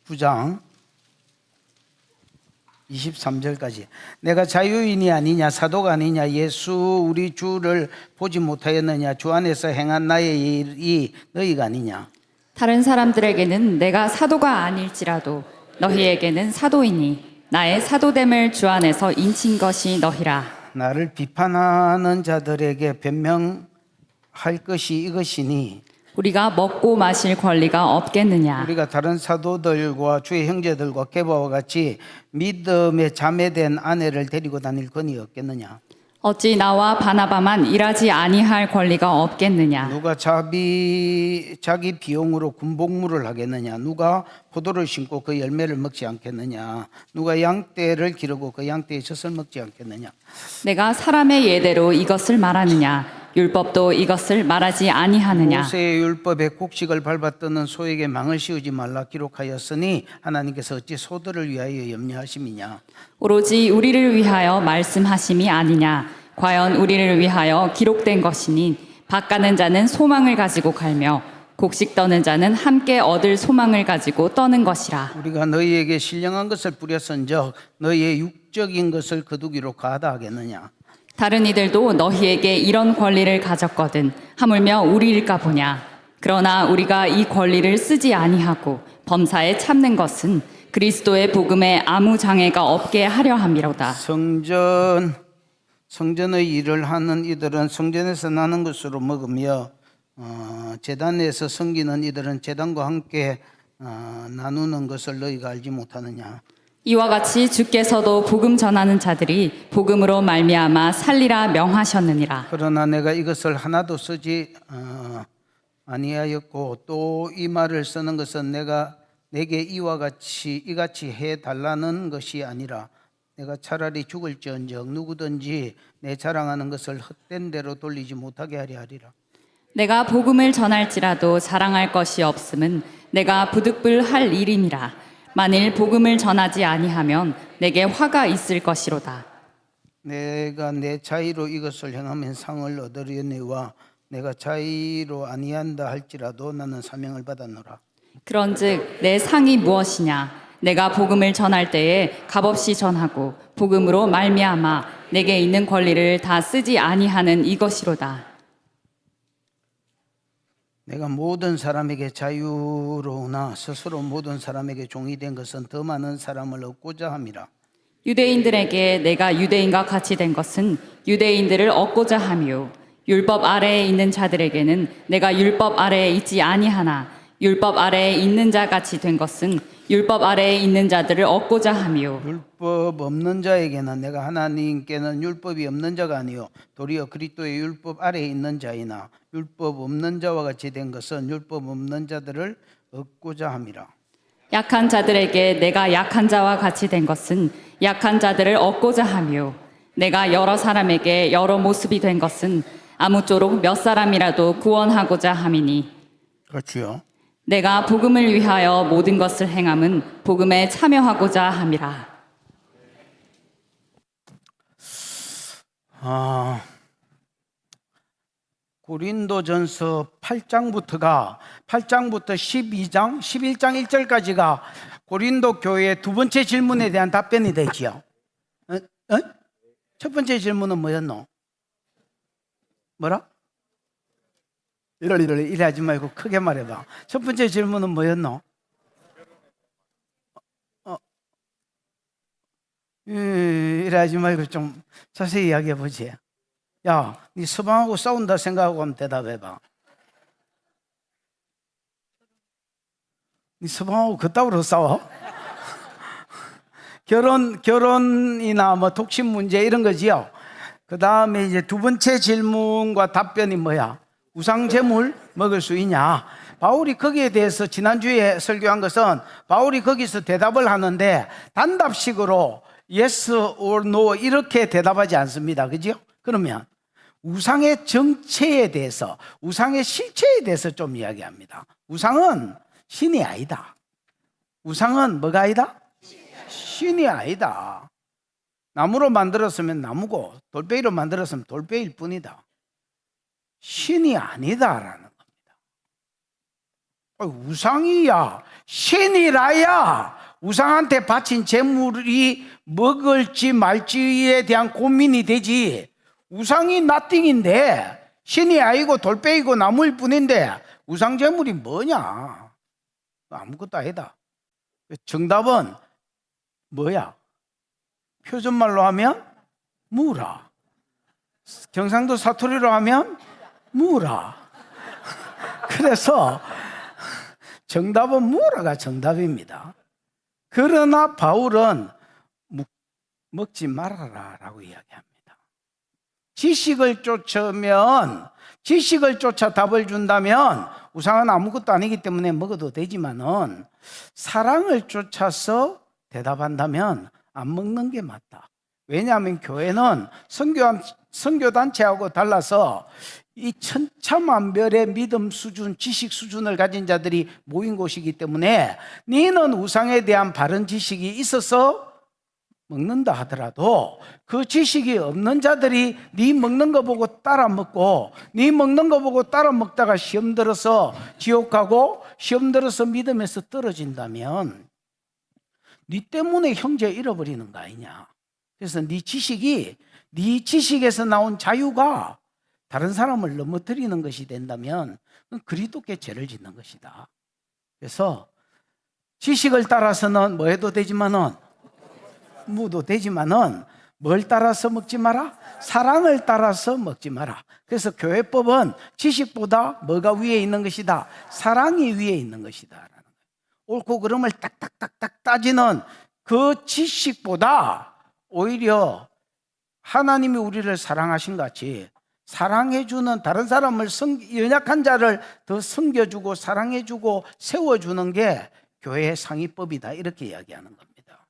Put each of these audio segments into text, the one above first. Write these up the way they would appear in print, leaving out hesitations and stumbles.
9장 23절까지 내가 자유인이 아니냐 사도가 아니냐 예수 우리 주를 보지 못하였느냐 주 안에서 행한 나의 일이 너희가 아니냐. 다른 사람들에게는 내가 사도가 아닐지라도 너희에게는 사도이니 나의 사도됨을 주 안에서 인친 것이 너희라. 나를 비판하는 자들에게 변명할 것이 이것이니 우리가 먹고 마실 권리가 없겠느냐. 우리가 다른 사도들과 주의 형제들과 게바와 같이 믿음에 자매된 아내를 데리고 다닐 권이 없겠느냐. 어찌 나와 바나바만 일하지 아니할 권리가 없겠느냐. 누가 자기 비용으로 군복무를 하겠느냐. 누가 포도를 심고 그 열매를 먹지 않겠느냐. 누가 양떼를 기르고 그 양떼의 젖을 먹지 않겠느냐. 내가 사람의 예대로 이것을 말하느냐. 율법도 이것을 말하지 아니하느냐. 모세의 율법에 곡식을 밟아뜨는 소에게 망을 씌우지 말라 기록하였으니 하나님께서 어찌 소들을 위하여 염려하심이냐. 오로지 우리를 위하여 말씀하심이 아니냐. 과연 우리를 위하여 기록된 것이니 밭가는 자는 소망을 가지고 갈며 곡식 떠는 자는 함께 얻을 소망을 가지고 떠는 것이라. 우리가 너희에게 신령한 것을 뿌렸은즉 너희의 육적인 것을 거두기로 가하다 하겠느냐. 다른 이들도 너희에게 이런 권리를 가졌거든 하물며 우리일까 보냐. 그러나 우리가 이 권리를 쓰지 아니하고 범사에 참는 것은 그리스도의 복음에 아무 장애가 없게 하려 함이로다. 성전의 일을 하는 이들은 성전에서 나는 것으로 먹으며 제단에서 섬기는 이들은 제단과 함께 나누는 것을 너희가 알지 못하느냐. 이와 같이 주께서도 복음 전하는 자들이 복음으로 말미암아 살리라 명하셨느니라. 그러나 내가 이것을 하나도 쓰지 아니하였고 또 이 말을 쓰는 것은 내게 이같이 해달라는 것이 아니라 내가 차라리 죽을지언정 누구든지 내 자랑하는 것을 헛된 대로 돌리지 못하게 하려 하리라. 내가 복음을 전할지라도 자랑할 것이 없음은 내가 부득불할 일임이라. 만일 복음을 전하지 아니하면 내게 화가 있을 것이로다. 내가 내 자의로 이것을 행하면 상을 얻으려니와 내가 자의로 아니한다 할지라도 나는 사명을 받았노라. 그런즉 내 상이 무엇이냐. 내가 복음을 전할 때에 값없이 전하고 복음으로 말미암아 내게 있는 권리를 다 쓰지 아니하는 이것이로다. 내가 모든 사람에게 자유로우나 스스로 모든 사람에게 종이 된 것은 더 많은 사람을 얻고자 함이라. 유대인들에게 내가 유대인과 같이 된 것은 유대인들을 얻고자 함이요 율법 아래에 있는 자들에게는 내가 율법 아래에 있지 아니하나 율법 아래에 있는 자 같이 된 것은 율법 아래에 있는 자들을 얻고자 함이요 율법 없는 자에게는 내가 하나님께는 율법이 없는 자가 아니요 도리어 그리스도의 율법 아래에 있는 자이나 율법 없는 자와 같이 된 것은 율법 없는 자들을 얻고자 함이라. 약한 자들에게 내가 약한 자와 같이 된 것은 약한 자들을 얻고자 함이요 내가 여러 사람에게 여러 모습이 된 것은 아무쪼록 몇 사람이라도 구원하고자 함이니. 그렇지요. 내가 복음을 위하여 모든 것을 행함은 복음에 참여하고자 함이라. 고린도전서 8장부터 12장, 11장 1절까지가 고린도 교회의 두 번째 질문에 대한 답변이 되지요. 첫 번째 질문은 뭐였노? 뭐라? 이래 하지 말고 크게 말해봐. 첫 번째 질문은 뭐였노? 이래 하지 말고 좀 자세히 이야기해 보지. 야, 네 서방하고 싸운다 생각하고 한번 대답해봐. 네 서방하고 그따위로 싸워? 결혼이나 뭐 독신 문제 이런 거지요. 그 다음에 이제 두 번째 질문과 답변이 뭐야? 우상 제물 먹을 수 있냐? 바울이 거기에 대해서 지난주에 설교한 것은 바울이 거기서 대답을 하는데 단답식으로 yes or no 이렇게 대답하지 않습니다. 그죠? 그러면 우상의 정체에 대해서, 우상의 실체에 대해서 좀 이야기합니다. 우상은 신이 아니다. 우상은 뭐가 아니다? 신이 아니다. 나무로 만들었으면 나무고 돌베이로 만들었으면 돌베이일 뿐이다. 신이 아니다라는 겁니다. 우상이야, 신이라야 우상한테 바친 재물이 먹을지 말지에 대한 고민이 되지. 우상이 나띵인데, 신이 아니고 돌빼이고 나무일 뿐인데 우상 재물이 뭐냐? 아무것도 아니다. 정답은 뭐야? 표준말로 하면 무라, 경상도 사투리로 하면 무라. 그래서 정답은 무라가 정답입니다. 그러나 바울은 먹지 말아라 라고 이야기합니다. 지식을 쫓아 답을 준다면 우상은 아무것도 아니기 때문에 먹어도 되지만은, 사랑을 쫓아서 대답한다면 안 먹는 게 맞다. 왜냐하면 교회는 선교단체하고 달라서 이 천차만별의 믿음 수준, 지식 수준을 가진 자들이 모인 곳이기 때문에, 너는 우상에 대한 바른 지식이 있어서 먹는다 하더라도 그 지식이 없는 자들이 네 먹는 거 보고 따라 먹고, 네 먹는 거 보고 따라 먹다가 시험 들어서 지옥 가고 시험 들어서 믿음에서 떨어진다면 네 때문에 형제 잃어버리는 거 아니냐. 그래서 네 지식에서 나온 자유가 다른 사람을 넘어뜨리는 것이 된다면 그리스도께 죄를 짓는 것이다. 그래서 지식을 따라서는 뭐 해도 되지만은, 무도 되지만은, 뭘 따라서 먹지 마라? 사랑을 따라서 먹지 마라. 그래서 교회법은 지식보다 뭐가 위에 있는 것이다? 사랑이 위에 있는 것이다. 옳고 그름을 딱딱딱딱 따지는 그 지식보다 오히려 하나님이 우리를 사랑하신 같이 사랑해주는, 다른 사람을 연약한 자를 더 섬겨주고 사랑해주고 세워주는 게 교회의 상위법이다, 이렇게 이야기하는 겁니다.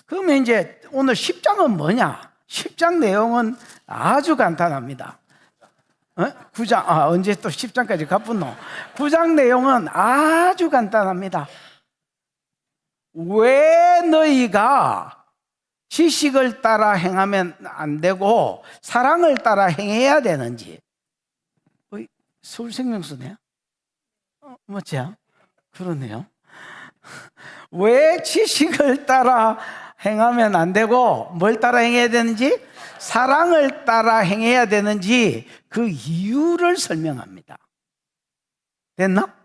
그러면 이제 오늘 10장은 뭐냐? 10장 내용은 아주 간단합니다. 9장, 언제 또 10장까지 가뿐노? 9장 내용은 아주 간단합니다. 왜 너희가 지식을 따라 행하면 안 되고 사랑을 따라 행해야 되는지. 서울생명수네요? 맞죠? 그러네요. 왜 지식을 따라 행하면 안 되고 뭘 따라 행해야 되는지, 사랑을 따라 행해야 되는지 그 이유를 설명합니다. 됐나?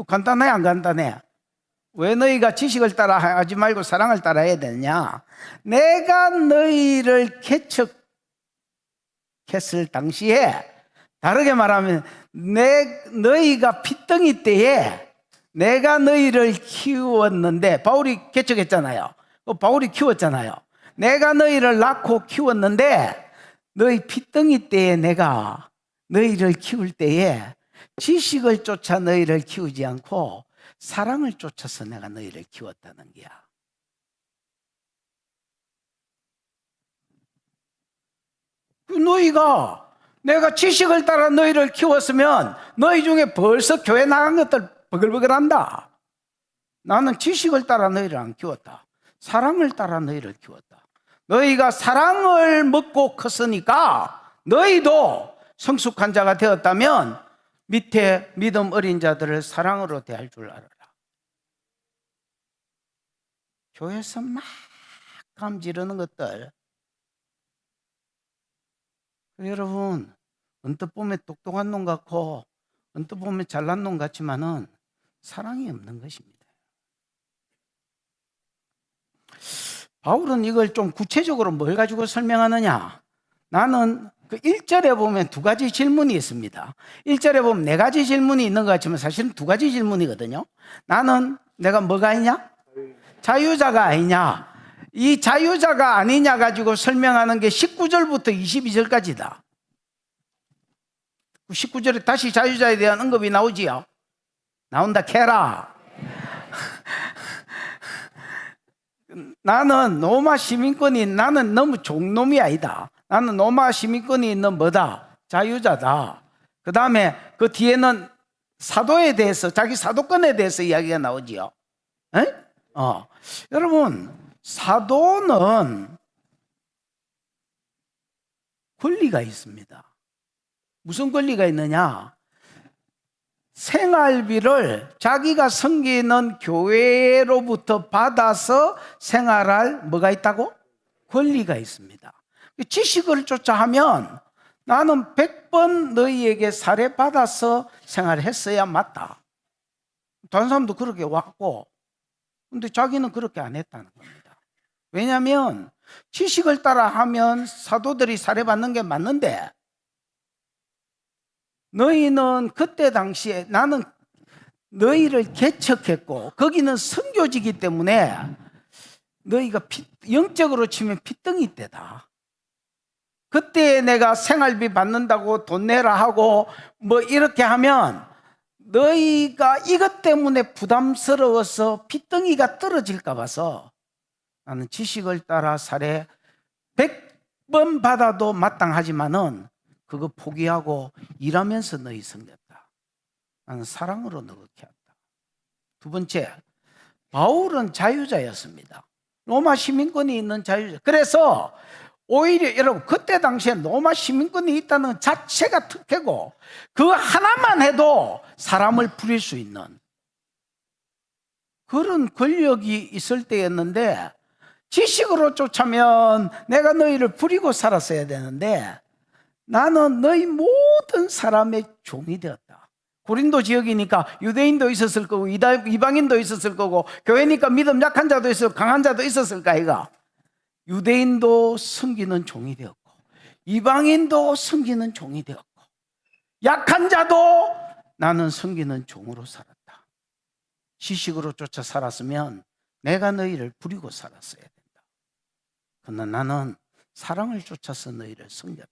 간단해 안 간단해? 왜 너희가 지식을 따라 하지 말고 사랑을 따라 해야 되느냐? 내가 너희를 개척했을 당시에, 다르게 말하면 너희가 핏덩이 때에 내가 너희를 키웠는데, 바울이 개척했잖아요. 바울이 키웠잖아요. 내가 너희를 낳고 키웠는데, 너희 핏덩이 때에 내가 너희를 키울 때에 지식을 쫓아 너희를 키우지 않고 사랑을 쫓아서 내가 너희를 키웠다는 거야. 너희가, 내가 지식을 따라 너희를 키웠으면 너희 중에 벌써 교회 나간 것들 버글버글한다. 나는 지식을 따라 너희를 안 키웠다. 사랑을 따라 너희를 키웠다. 너희가 사랑을 먹고 컸으니까 너희도 성숙한 자가 되었다면 밑에 믿음 어린 자들을 사랑으로 대할 줄 알아라. 교회에서 막 감지르는 것들, 여러분, 언뜻 보면 똑똑한 놈 같고 언뜻 보면 잘난 놈 같지만은 사랑이 없는 것입니다. 바울은 이걸 좀 구체적으로 뭘 가지고 설명하느냐? 나는 그 1절에 보면 두 가지 질문이 있습니다. 1절에 보면 네 가지 질문이 있는 것 같지만 사실은 두 가지 질문이거든요. 내가 뭐가 아니냐? 자유자가 아니냐? 이 자유자가 아니냐 가지고 설명하는 게 19절부터 22절까지다. 19절에 다시 자유자에 대한 언급이 나오지요. 나온다 캐라. 나는 로마 시민권이, 나는 너무 종놈이 아니다. 나는 로마 시민권이 있는 뭐다? 자유자다. 그 다음에 그 뒤에는 사도에 대해서, 자기 사도권에 대해서 이야기가 나오지요. 여러분, 사도는 권리가 있습니다. 무슨 권리가 있느냐? 생활비를 자기가 섬기는 교회로부터 받아서 생활할 뭐가 있다고? 권리가 있습니다. 지식을 쫓아 하면 나는 100번 너희에게 살해받아서 생활했어야 맞다. 다른 사람도 그렇게 왔고, 근데 자기는 그렇게 안 했다는 겁니다. 왜냐하면 지식을 따라 하면 사도들이 살해받는 게 맞는데, 너희는 그때 당시에 나는 너희를 개척했고 거기는 선교지기 때문에 너희가 영적으로 치면 핏덩이 때다. 그때 내가 생활비 받는다고 돈 내라 하고 뭐 이렇게 하면 너희가 이것 때문에 부담스러워서 핏덩이가 떨어질까 봐서 나는 지식을 따라 살해 100번 받아도 마땅하지만은 그거 포기하고 일하면서 너희 섬겼다. 나는 사랑으로 너희를 했다. 두 번째, 바울은 자유자였습니다. 로마 시민권이 있는 자유자. 그래서 오히려 여러분 그때 당시에 로마 시민권이 있다는 것 자체가 특혜고 그 하나만 해도 사람을 부릴 수 있는 그런 권력이 있을 때였는데, 지식으로 쫓아면 내가 너희를 부리고 살았어야 되는데 나는 너희 모든 사람의 종이 되었다. 고린도 지역이니까 유대인도 있었을 거고 이방인도 있었을 거고 교회니까 믿음 약한 자도 있었고 강한 자도 있었을까 이가. 유대인도 섬기는 종이 되었고 이방인도 섬기는 종이 되었고 약한 자도 나는 섬기는 종으로 살았다. 지식으로 쫓아 살았으면 내가 너희를 부리고 살았어야 된다. 그러나 나는 사랑을 쫓아서 너희를 섬겼다.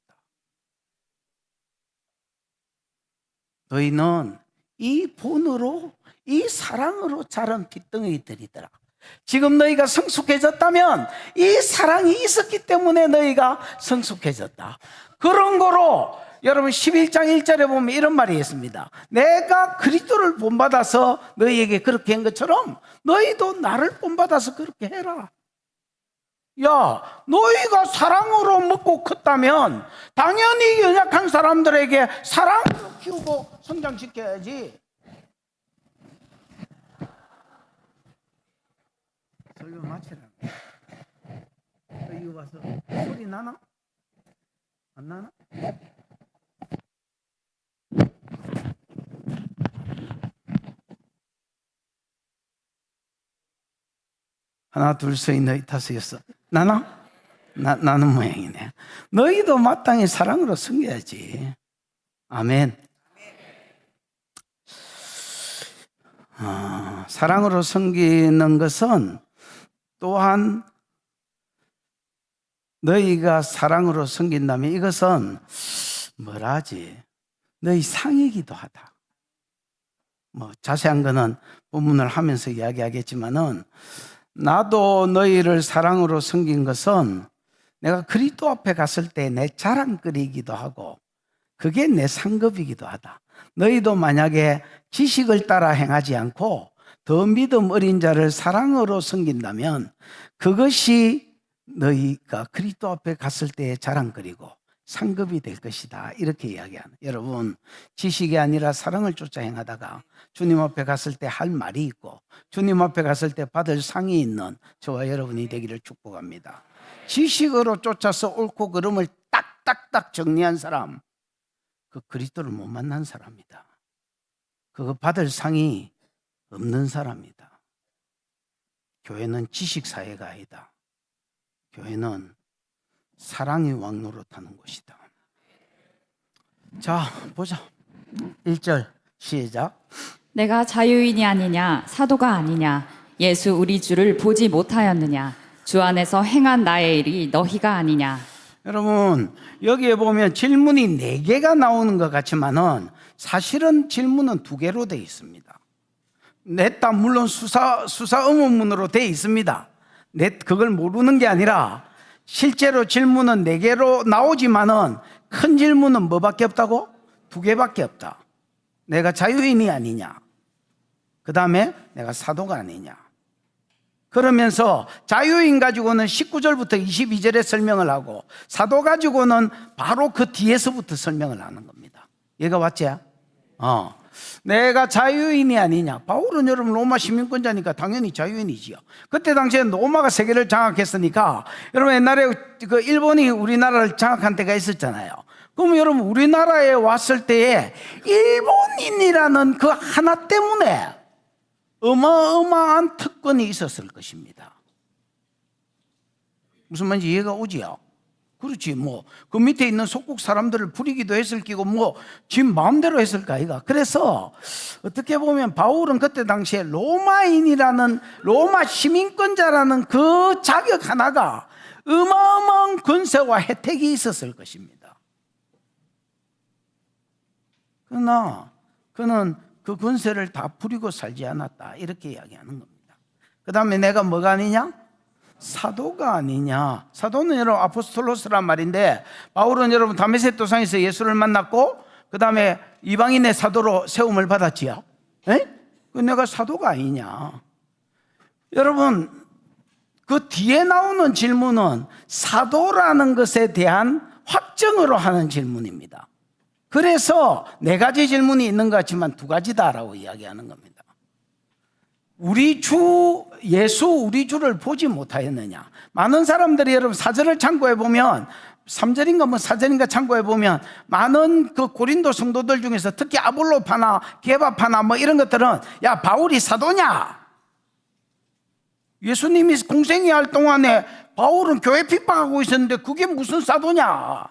너희는 이 본으로 이 사랑으로 자란 핏덩이들이더라. 지금 너희가 성숙해졌다면 이 사랑이 있었기 때문에 너희가 성숙해졌다. 그런 거로 여러분 11장 1절에 보면 이런 말이 있습니다. 내가 그리스도를 본받아서 너희에게 그렇게 한 것처럼 너희도 나를 본받아서 그렇게 해라. 야, 너희가 사랑으로 먹고 컸다면 당연히 연약한 사람들에게 사랑으로 키우고 성장시켜야지. 설교 마치라. 여기 와서 소리 나나? 안 나나? 하나 둘 셋 넷 다섯 여섯 나나? 나는 모양이네. 너희도 마땅히 사랑으로 섬겨야지. 아멘. 사랑으로 섬기는 것은 또한 너희가 사랑으로 섬긴다면 이것은 뭐라 하지? 너희 상이기도 하다. 뭐 자세한 거는 본문을 하면서 이야기하겠지만은 나도 너희를 사랑으로 섬긴 것은 내가 그리스도 앞에 갔을 때 내 자랑거리이기도 하고 그게 내 상급이기도 하다. 너희도 만약에 지식을 따라 행하지 않고 더 믿음 어린 자를 사랑으로 섬긴다면 그것이 너희가 그리스도 앞에 갔을 때의 자랑거리고 상급이 될 것이다. 이렇게 이야기하는. 여러분, 지식이 아니라 사랑을 쫓아 행하다가 주님 앞에 갔을 때 할 말이 있고 주님 앞에 갔을 때 받을 상이 있는 저와 여러분이 되기를 축복합니다. 지식으로 쫓아서 옳고 그름을 딱딱딱 정리한 사람, 그 그리스도를 못 만난 사람이다. 그거 받을 상이 없는 사람이다. 교회는 지식사회가 아니다. 교회는 사랑이 왕노릇하는 곳이다. 자, 보자. 1절 시작. 내가 자유인이 아니냐 사도가 아니냐 예수 우리 주를 보지 못하였느냐 주 안에서 행한 나의 일이 너희가 아니냐. 여러분, 여기에 보면 질문이 4개가 나오는 것 같지만은 사실은 질문은 2개로 되어 있습니다. 냈다 물론 수사 의문문으로 되어 있습니다. 그걸 모르는 게 아니라 실제로 질문은 4개로 나오지만은 큰 질문은 뭐밖에 없다고? 2개밖에 없다. 내가 자유인이 아니냐, 그 다음에 내가 사도가 아니냐. 그러면서 자유인 가지고는 19절부터 22절에 설명을 하고 사도 가지고는 바로 그 뒤에서부터 설명을 하는 겁니다. 얘가 왔지? 내가 자유인이 아니냐. 바울은 여러분 로마 시민권자니까 당연히 자유인이지요. 그때 당시에 로마가 세계를 장악했으니까 여러분 옛날에 그 일본이 우리나라를 장악한 때가 있었잖아요. 그러면 여러분 우리나라에 왔을 때에 일본인이라는 그 하나 때문에 어마어마한 특권이 있었을 것입니다. 무슨 말인지 이해가 오지요? 그렇지, 뭐 그 밑에 있는 속국 사람들을 부리기도 했을 끼고 뭐 지 마음대로 했을까 아이가. 그래서 어떻게 보면 바울은 그때 당시에 로마인이라는, 로마 시민권자라는 그 자격 하나가 어마어마한 권세와 혜택이 있었을 것입니다. 그러나 그는 그 권세를 다 부리고 살지 않았다, 이렇게 이야기하는 겁니다. 그 다음에 내가 뭐가 아니냐? 사도가 아니냐. 사도는 여러분 아포스톨로스란 말인데, 바울은 여러분 다메섹 도상에서 예수를 만났고 그 다음에 이방인의 사도로 세움을 받았지요. 그 내가 사도가 아니냐. 여러분 그 뒤에 나오는 질문은 사도라는 것에 대한 확정으로 하는 질문입니다. 그래서 네 가지 질문이 있는 것 같지만 두 가지다라고 이야기하는 겁니다. 우리 주 예수, 우리 주를 보지 못하였느냐. 많은 사람들이 여러분 사절을 참고해 보면, 3절인가 뭐 4절인가 참고해 보면 많은 그 고린도 성도들 중에서 특히 아볼로파나 게바파나 뭐 이런 것들은 야 바울이 사도냐, 예수님이 공생이 할 동안에 바울은 교회 핍박하고 있었는데 그게 무슨 사도냐.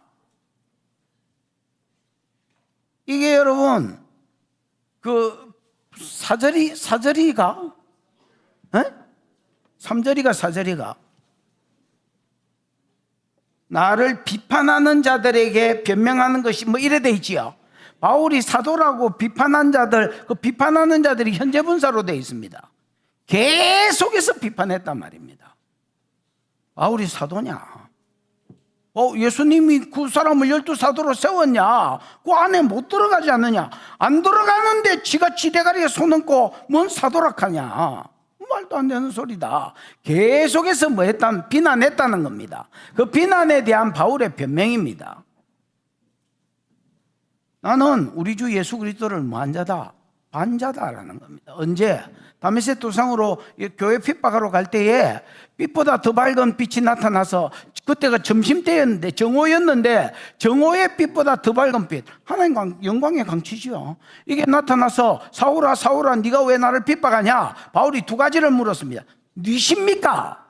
이게 여러분 그 사절이가 3절이가 4절이가 나를 비판하는 자들에게 변명하는 것이 뭐 이래 돼 있지요. 바울이 사도라고 비판한 자들, 그 비판하는 자들이 현재 분사로 돼 있습니다. 계속해서 비판했단 말입니다. 바울이 사도냐? 예수님이 그 사람을 12사도로 세웠냐? 그 안에 못 들어가지 않느냐? 안 들어가는데 지가 지대가리에 손 얹고 뭔 사도락하냐? 말도 안 되는 소리다. 계속해서 뭐 했다는, 비난했다는 겁니다. 그 비난에 대한 바울의 변명입니다. 나는 우리 주 예수 그리스도를 뭐한 자다? 반자다라는 겁니다. 언제? 다메섹 도상으로 교회 핍박하러 갈 때에 빛보다 더 밝은 빛이 나타나서, 그때가 점심때였는데 정오였는데 정오의 빛보다 더 밝은 빛, 하나님 영광의 강치죠. 이게 나타나서 사울아 사울아 네가 왜 나를 핍박하냐. 바울이 두 가지를 물었습니다. 네십니까?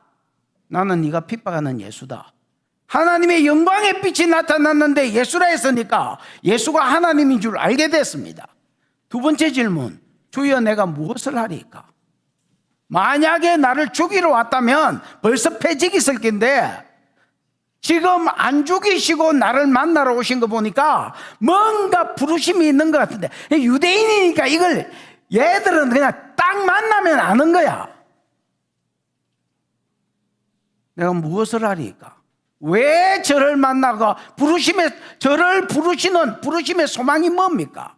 나는 네가 핍박하는 예수다. 하나님의 영광의 빛이 나타났는데 예수라 했으니까 예수가 하나님인 줄 알게 됐습니다. 두 번째 질문, 주여 내가 무엇을 하리까? 만약에 나를 죽이러 왔다면 벌써 패직이 있을 텐데 지금 안 죽이시고 나를 만나러 오신 거 보니까 뭔가 부르심이 있는 것 같은데, 유대인이니까 이걸 얘들은 그냥 딱 만나면 아는 거야. 내가 무엇을 하리까? 왜 저를 만나고 저를 부르시는 부르심의 소망이 뭡니까?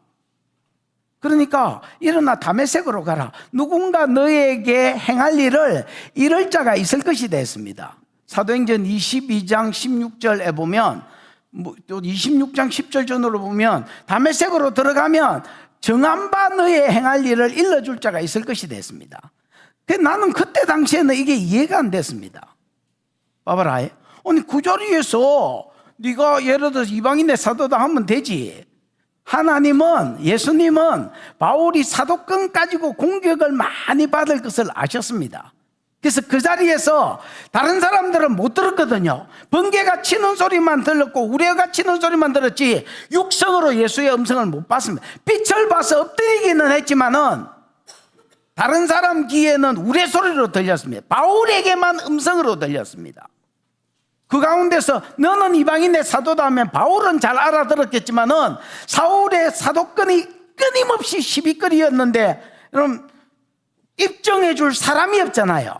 그러니까 일어나 다메섹으로 가라. 누군가 너에게 행할 일을 이럴 자가 있을 것이 됐습니다. 사도행전 22장 16절에 보면, 또 26장 10절 전으로 보면 다메섹으로 들어가면 정한 바 너의 행할 일을 일러줄 자가 있을 것이 됐습니다. 나는 그때 당시에는 이게 이해가 안 됐습니다. 봐봐라. 아니 그 자리에서 네가 예를 들어서 이방인의 사도다 하면 되지. 하나님은, 예수님은 바울이 사도권 가지고 공격을 많이 받을 것을 아셨습니다. 그래서 그 자리에서 다른 사람들은 못 들었거든요. 번개가 치는 소리만 들었고 우레가 치는 소리만 들었지 육성으로 예수의 음성을 못 봤습니다. 빛을 봐서 엎드리기는 했지만은 다른 사람 귀에는 우레 소리로 들렸습니다. 바울에게만 음성으로 들렸습니다. 그 가운데서 너는 이방인의 사도다 하면 바울은 잘 알아들었겠지만은 사울의 사도권이 끊임없이 시비거리였는데 여러분 입증해 줄 사람이 없잖아요.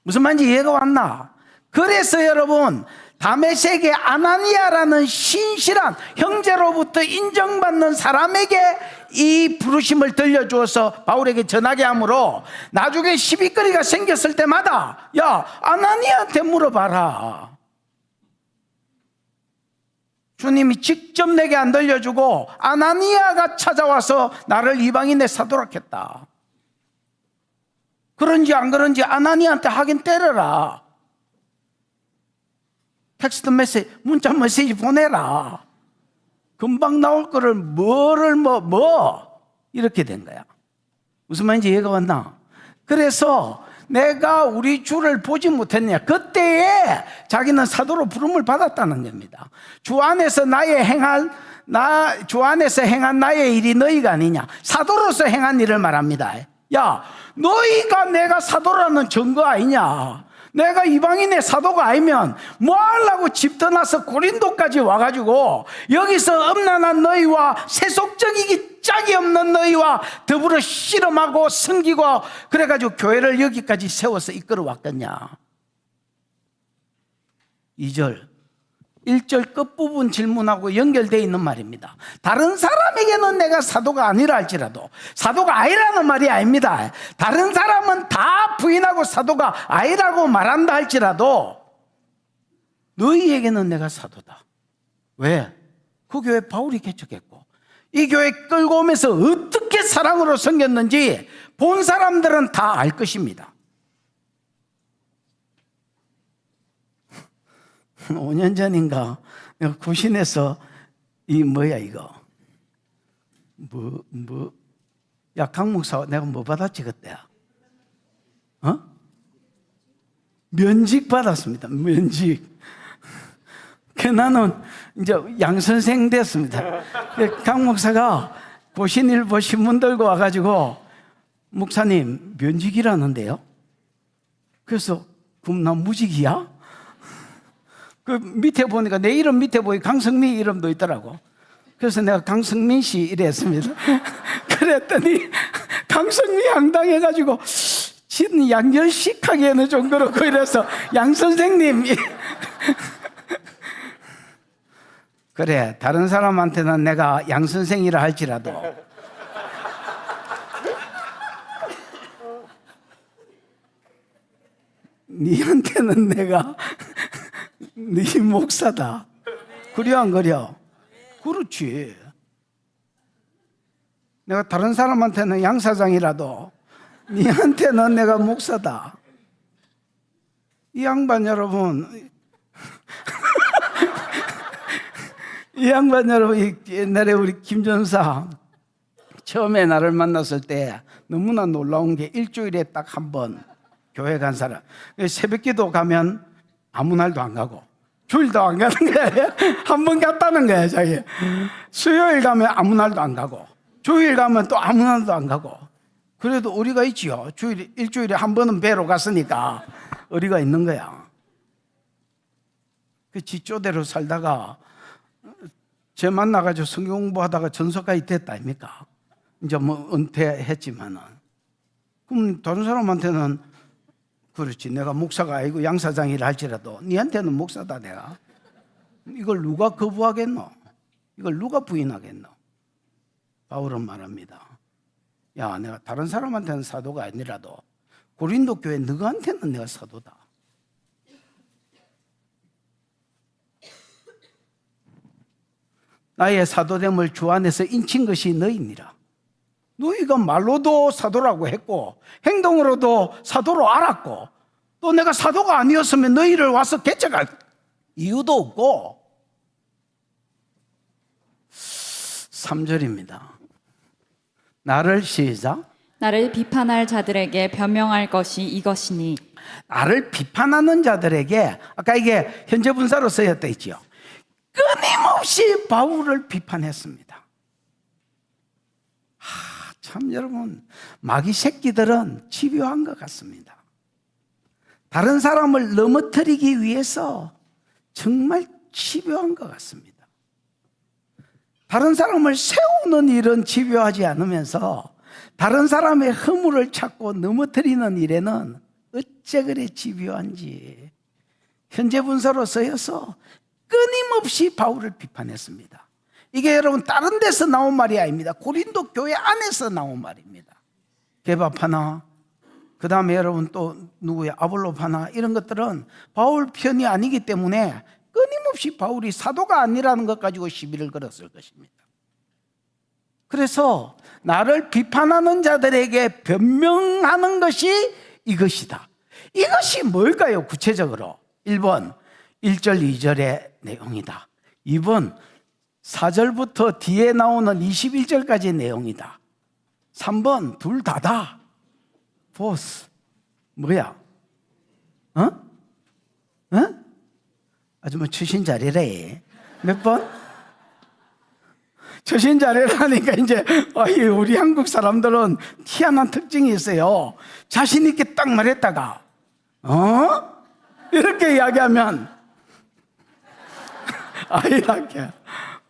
무슨 말인지 이해가 왔나? 그래서 여러분 다메섹의 아나니아라는 신실한 형제로부터 인정받는 사람에게 이 부르심을 들려주어서 바울에게 전하게 하므로 나중에 시비거리가 생겼을 때마다 야 아나니아한테 물어봐라. 주님이 직접 내게 안 들려주고 아나니아가 찾아와서 나를 이방인의 사도라 했다. 그런지 안 그런지 아나니아한테 하긴 때려라. 텍스트 메시지, 문자 메시지 보내라. 금방 나올 거를 뭐를 이렇게 된 거야. 무슨 말인지 이해가 왔나? 그래서 내가 우리 주를 보지 못했냐, 그때에 자기는 사도로 부름을 받았다는 겁니다. 주 안에서 행한 나의 일이 너희가 아니냐. 사도로서 행한 일을 말합니다. 야, 너희가 내가 사도라는 증거 아니냐. 내가 이방인의 사도가 아니면 뭐 하려고 집 떠나서 고린도까지 와가지고 여기서 음란한 너희와 세속적이기 짝이 없는 너희와 더불어 씨름하고 섬기고 그래가지고 교회를 여기까지 세워서 이끌어 왔겠냐. 2절 1절 끝부분 질문하고 연결되어 있는 말입니다. 다른 사람에게는 내가 사도가 아니라 할지라도, 사도가 아니라는 말이 아닙니다. 다른 사람은 다 부인하고 사도가 아니라고 말한다 할지라도 너희에게는 내가 사도다. 왜? 그 교회 바울이 개척했고 이 교회 끌고 오면서 어떻게 사랑으로 섬겼는지 본 사람들은 다 알 것입니다. 5년 전인가 내가 구신에서 이거 야, 강 목사 내가 뭐 받았지 그때야? 면직 받았습니다. 면직. 나는 이제 양선생 됐습니다. 강 목사가 고신일보 신문 들고 와가지고 목사님 면직이라는데요. 그래서 그럼 나 무직이야? 그 밑에 보니까 내 이름 밑에 보니까 강성민 이름도 있더라고. 그래서 내가 강성민 씨 이랬습니다. 그랬더니 강성민 황당해가지고 진 양열식하기에는 좀 그렇고 이래서 양 선생님. 그래, 다른 사람한테는 내가 양 선생이라 할지라도 니한테는 내가 네 목사다. 그려 안 그려? 그렇지. 내가 다른 사람한테는 양사장이라도 니한테는 내가 목사다. 이 양반 여러분 이 양반 여러분, 옛날에 우리 김전사 처음에 나를 만났을 때 너무나 놀라운 게 일주일에 딱 한 번 교회 간 사람. 새벽기도 가면 아무 날도 안 가고 주일도 안 가는 거야. 한 번 갔다는 거야 자기. 수요일 가면 아무 날도 안 가고 주일 가면 또 아무 날도 안 가고. 그래도 의리가 있지요. 일주일에 한 번은 배로 갔으니까 의리가 있는 거야. 그 지조대로 살다가 쟤 만나가지고 성경 공부하다가 전서까지 됐다 아닙니까? 이제 뭐 은퇴했지만은. 그럼 다른 사람한테는 그렇지, 내가 목사가 아니고 양사장이라 할지라도 니한테는 목사다 내가. 이걸 누가 거부하겠노? 이걸 누가 부인하겠노? 바울은 말합니다. 야, 내가 다른 사람한테는 사도가 아니라도 고린도 교회 너한테는 내가 사도다. 나의 사도됨을 주 안에서 인친 것이 너희니라. 너희가 말로도 사도라고 했고 행동으로도 사도로 알았고 또 내가 사도가 아니었으면 너희를 와서 개척할 이유도 없고. 3절입니다. 나를 시작. 나를 비판할 자들에게 변명할 것이 이것이니. 나를 비판하는 자들에게, 아까 이게 현재 분사로 쓰였다 있지요. 끊임없이 바울을 비판했습니다. 참 여러분, 마귀 새끼들은 집요한 것 같습니다. 다른 사람을 넘어뜨리기 위해서 정말 집요한 것 같습니다. 다른 사람을 세우는 일은 집요하지 않으면서 다른 사람의 허물을 찾고 넘어뜨리는 일에는 어째 그래 집요한지. 현재 분사로 쓰여서 끊임없이 바울을 비판했습니다. 이게 여러분 다른 데서 나온 말이 아닙니다. 고린도 교회 안에서 나온 말입니다. 게바파나, 그 다음에 여러분 또 누구야, 아볼로파나, 이런 것들은 바울 편이 아니기 때문에 끊임없이 바울이 사도가 아니라는 것 가지고 시비를 걸었을 것입니다. 그래서 나를 비판하는 자들에게 변명하는 것이 이것이다. 이것이 뭘까요? 구체적으로 1번 1절 2절의 내용이다. 2번 4절부터 뒤에 나오는 21절까지의 내용이다. 3번 둘 다다. 보스 뭐야? 아주 뭐 추신 잘해래. 몇 번? 추신 잘해라니까 이제 우리 한국 사람들은 희한한 특징이 있어요. 자신 있게 딱 말했다가 이렇게 이야기하면 아이라게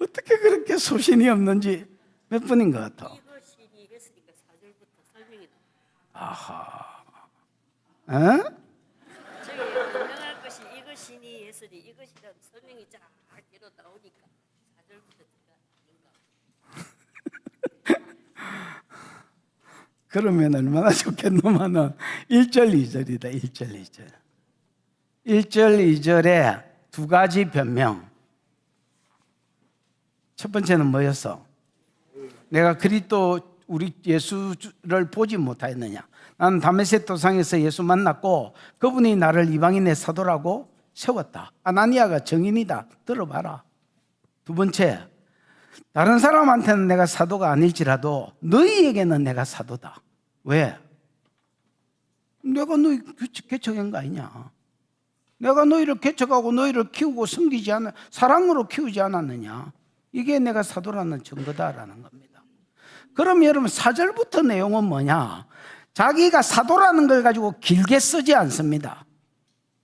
어떻게 그렇게 소신이 없는지 몇 번인 것 같아. 이것이 했으니까 4절부터 설명이 아하. 저기 분명할 것이 이것이니 했으니 이것이란 설명이 쫙 뒤로 나오니까 4절부터 아닌가. 그러면 얼마나 좋겠노마는 1절 2절이다. 1절 2절 1절 2절에 두 가지 변명. 첫 번째는 뭐였어? 내가 그리스도 우리 예수를 보지 못하였느냐. 나는 다메섹 도상에서 예수 만났고 그분이 나를 이방인의 사도라고 세웠다. 아나니아가 증인이다. 들어봐라. 두 번째, 다른 사람한테는 내가 사도가 아닐지라도 너희에게는 내가 사도다. 왜? 내가 너희 개척한 거 아니냐. 내가 너희를 개척하고 너희를 키우고 섬기지 않아, 사랑으로 키우지 않았느냐. 이게 내가 사도라는 증거다라는 겁니다. 그럼 여러분 4절부터 내용은 뭐냐? 자기가 사도라는 걸 가지고 길게 쓰지 않습니다.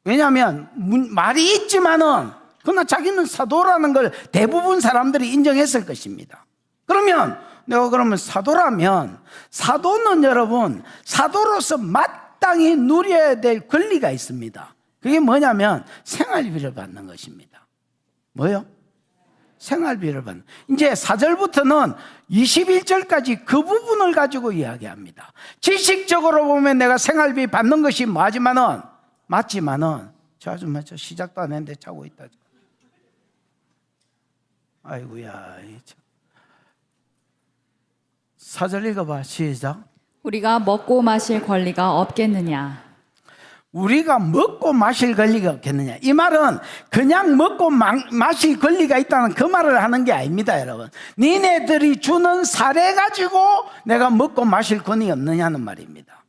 왜냐하면 말이 있지만은 그러나 자기는 사도라는 걸 대부분 사람들이 인정했을 것입니다. 그러면 내가 그러면 사도라면 사도는 여러분 사도로서 마땅히 누려야 될 권리가 있습니다. 그게 뭐냐면 생활비를 받는 것입니다. 뭐요? 생활비를 받는. 이제 4절부터는 21절까지 그 부분을 가지고 이야기합니다. 지식적으로 보면 내가 생활비 받는 것이 맞지만은 저 아줌마 저 시작도 안 했는데 자고 있다. 아이고야. 4절 읽어봐. 시작. 우리가 먹고 마실 권리가 없겠느냐. 우리가 먹고 마실 권리가 없겠느냐. 이 말은 그냥 먹고 마실 권리가 있다는 그 말을 하는 게 아닙니다, 여러분. 니네들이 주는 사례 가지고 내가 먹고 마실 권리 없느냐는 말입니다.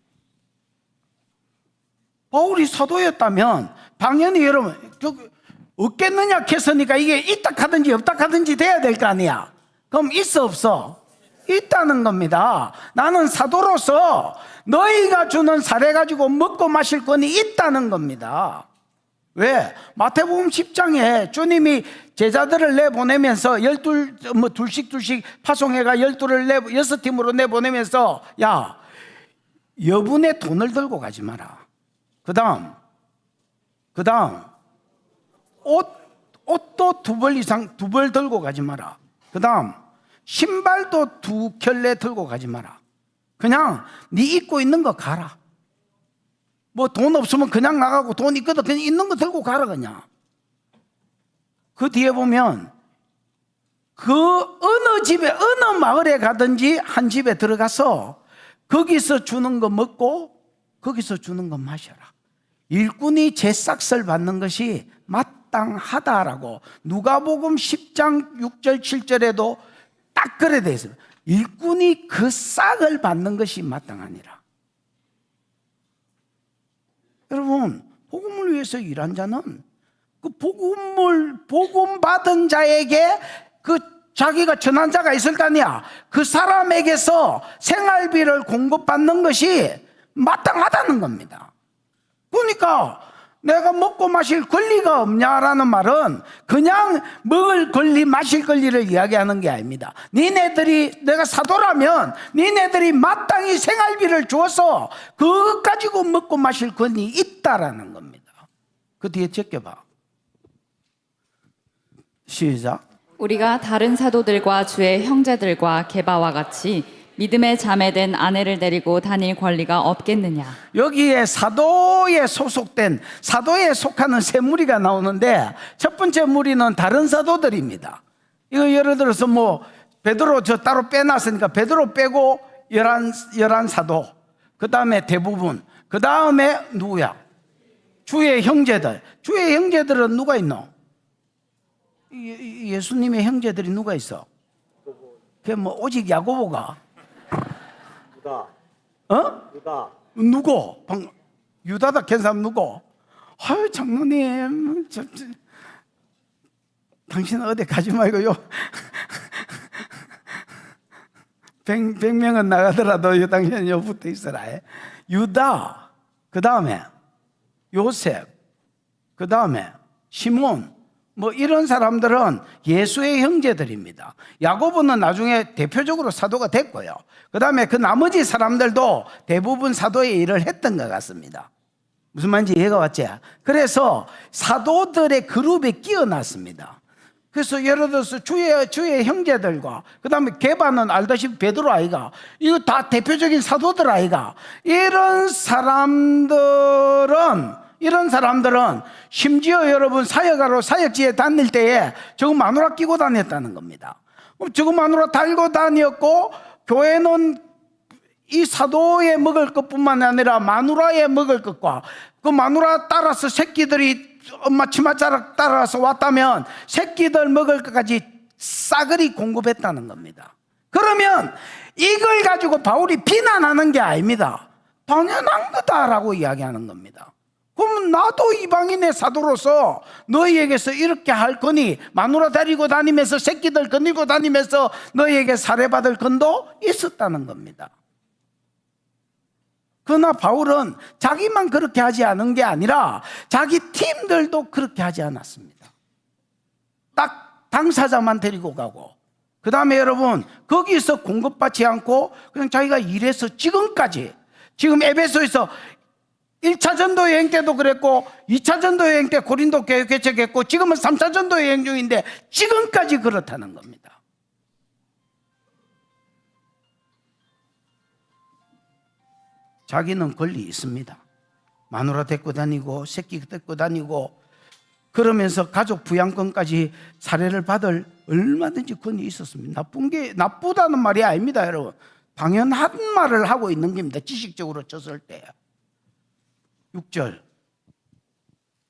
바울이 사도였다면 당연히 여러분 없겠느냐 했으니까 이게 있다 하든지 없다 하든지 돼야 될 거 아니야. 그럼 있어 없어? 있다는 겁니다. 나는 사도로서 너희가 주는 사례 가지고 먹고 마실 권이 있다는 겁니다. 왜? 마태복음 10장에 주님이 제자들을 내보내면서 둘씩 파송해가 12를 6팀으로 내보내면서 야, 여분의 돈을 들고 가지 마라. 그 다음 옷도 2벌 이상 2벌 들고 가지 마라. 그 다음 신발도 2켤레 들고 가지 마라. 그냥 네 입고 있는 거 가라. 뭐 돈 없으면 그냥 나가고 돈 있거든 그냥 있는 거 들고 가라. 그냥 그 뒤에 보면 그 어느 집에 어느 마을에 가든지 한 집에 들어가서 거기서 주는 거 먹고 거기서 주는 거 마셔라. 일꾼이 제싹을 받는 것이 마땅하다라고 누가복음 10장 6절 7절에도 딱 그래 돼 있어요. 일꾼이 그 싹을 받는 것이 마땅하니라. 여러분, 복음을 위해서 일한 자는 그 복음 받은 자에게 그 자기가 전한 자가 있을 거 아니야. 그 사람에게서 생활비를 공급받는 것이 마땅하다는 겁니다. 그러니까 내가 먹고 마실 권리가 없냐라는 말은 그냥 먹을 권리, 마실 권리를 이야기하는 게 아닙니다. 니네들이 내가 사도라면 니네들이 마땅히 생활비를 주어서 그것 가지고 먹고 마실 권리 있다라는 겁니다. 그 뒤에 제껴봐. 시작. 우리가 다른 사도들과 주의 형제들과 게바와 같이 믿음에 자매된 아내를 데리고 다닐 권리가 없겠느냐. 여기에 사도에 소속된, 사도에 속하는 세 무리가 나오는데 첫 번째 무리는 다른 사도들입니다. 이거 예를 들어서 뭐 베드로 저 따로 빼놨으니까 베드로 빼고 11 사도, 그 다음에 대부분, 그 다음에 누구야? 주의 형제들. 주의 형제들은 누가 있노? 예수님의 형제들이 누가 있어? 그 뭐 오직 야고보가. 유다. 어? 유다. 누구? 유다다 캔 사람 누구? 아유 장로님, 당신 어디 가지 말고요. 100명은 나가더라도 당신은 요 붙어 있어라. 유다, 그 다음에 요셉, 그 다음에 시몬, 뭐 이런 사람들은 예수의 형제들입니다. 야고보는 나중에 대표적으로 사도가 됐고요. 그 다음에 그 나머지 사람들도 대부분 사도의 일을 했던 것 같습니다. 무슨 말인지 이해가 왔지? 그래서 사도들의 그룹에 끼어났습니다. 그래서 예를 들어서 주의 형제들과 그 다음에 게바는 알다시피 베드로 아이가, 이거 다 대표적인 사도들 아이가, 이런 사람들은 심지어 여러분 사역하러 사역지에 다닐 때에 저거 마누라 끼고 다녔다는 겁니다. 저거 마누라 달고 다녔고, 교회는 이 사도에 먹을 것뿐만 아니라 마누라에 먹을 것과 그 마누라 따라서 새끼들이 엄마 치맛자락 따라서 왔다면 새끼들 먹을 것까지 싸그리 공급했다는 겁니다. 그러면 이걸 가지고 바울이 비난하는 게 아닙니다. 당연한 거다라고 이야기하는 겁니다. 그럼 나도 이방인의 사도로서 너희에게서 이렇게 할 거니, 마누라 데리고 다니면서 새끼들 거느리고 다니면서 너희에게 살해받을 건도 있었다는 겁니다. 그러나 바울은 자기만 그렇게 하지 않은 게 아니라 자기 팀들도 그렇게 하지 않았습니다. 딱 당사자만 데리고 가고, 그 다음에 여러분 거기서 공급받지 않고 그냥 자기가 일해서 지금까지, 지금 에베소에서 1차 전도 여행 때도 그랬고 2차 전도 여행 때 고린도 교회 개척했고 지금은 3차 전도 여행 중인데 지금까지 그렇다는 겁니다. 자기는 권리 있습니다. 마누라 데리고 다니고 새끼 데리고 다니고 그러면서 가족 부양권까지 살해를 받을 얼마든지 권리 있었습니다. 나쁘다는 말이 아닙니다, 여러분. 당연한 말을 하고 있는 겁니다. 지식적으로 쳤을 때. 6절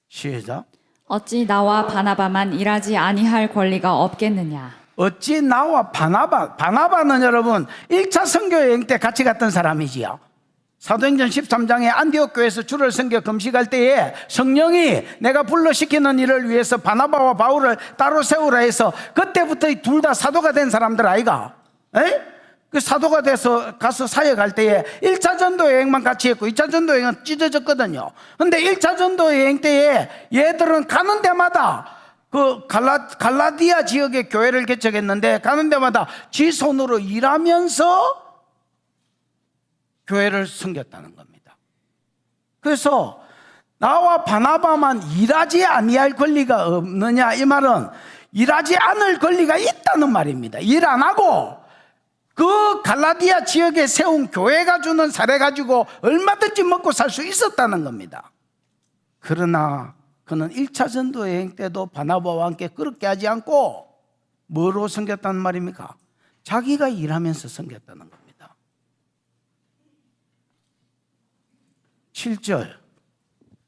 시작. 어찌 나와 바나바만 일하지 아니할 권리가 없겠느냐. 어찌 나와 바나바는 여러분 1차 선교 여행 때 같이 갔던 사람이지요. 사도행전 13장에 안디옥 교회에서 주를 섬겨 금식할 때에 성령이 내가 불러시키는 일을 위해서 바나바와 바울을 따로 세우라 해서 그때부터 둘 다 사도가 된 사람들 아이가. 그 사도가 돼서 가서 사역할 때에 1차 전도 여행만 같이 했고 2차 전도 여행은 찢어졌거든요. 근데 1차 전도 여행 때에 얘들은 가는 데마다 그 갈라디아 지역의 교회를 개척했는데 가는 데마다 지 손으로 일하면서 교회를 섬겼다는 겁니다. 그래서 나와 바나바만 일하지 아니할 권리가 없느냐, 이 말은 일하지 않을 권리가 있다는 말입니다. 일 안 하고 그 갈라디아 지역에 세운 교회가 주는 사례 가지고 얼마든지 먹고 살 수 있었다는 겁니다. 그러나 그는 1차 전도 여행 때도 바나바와 함께 그렇게 하지 않고 뭐로 섬겼다는 말입니까? 자기가 일하면서 섬겼다는 겁니다. 7절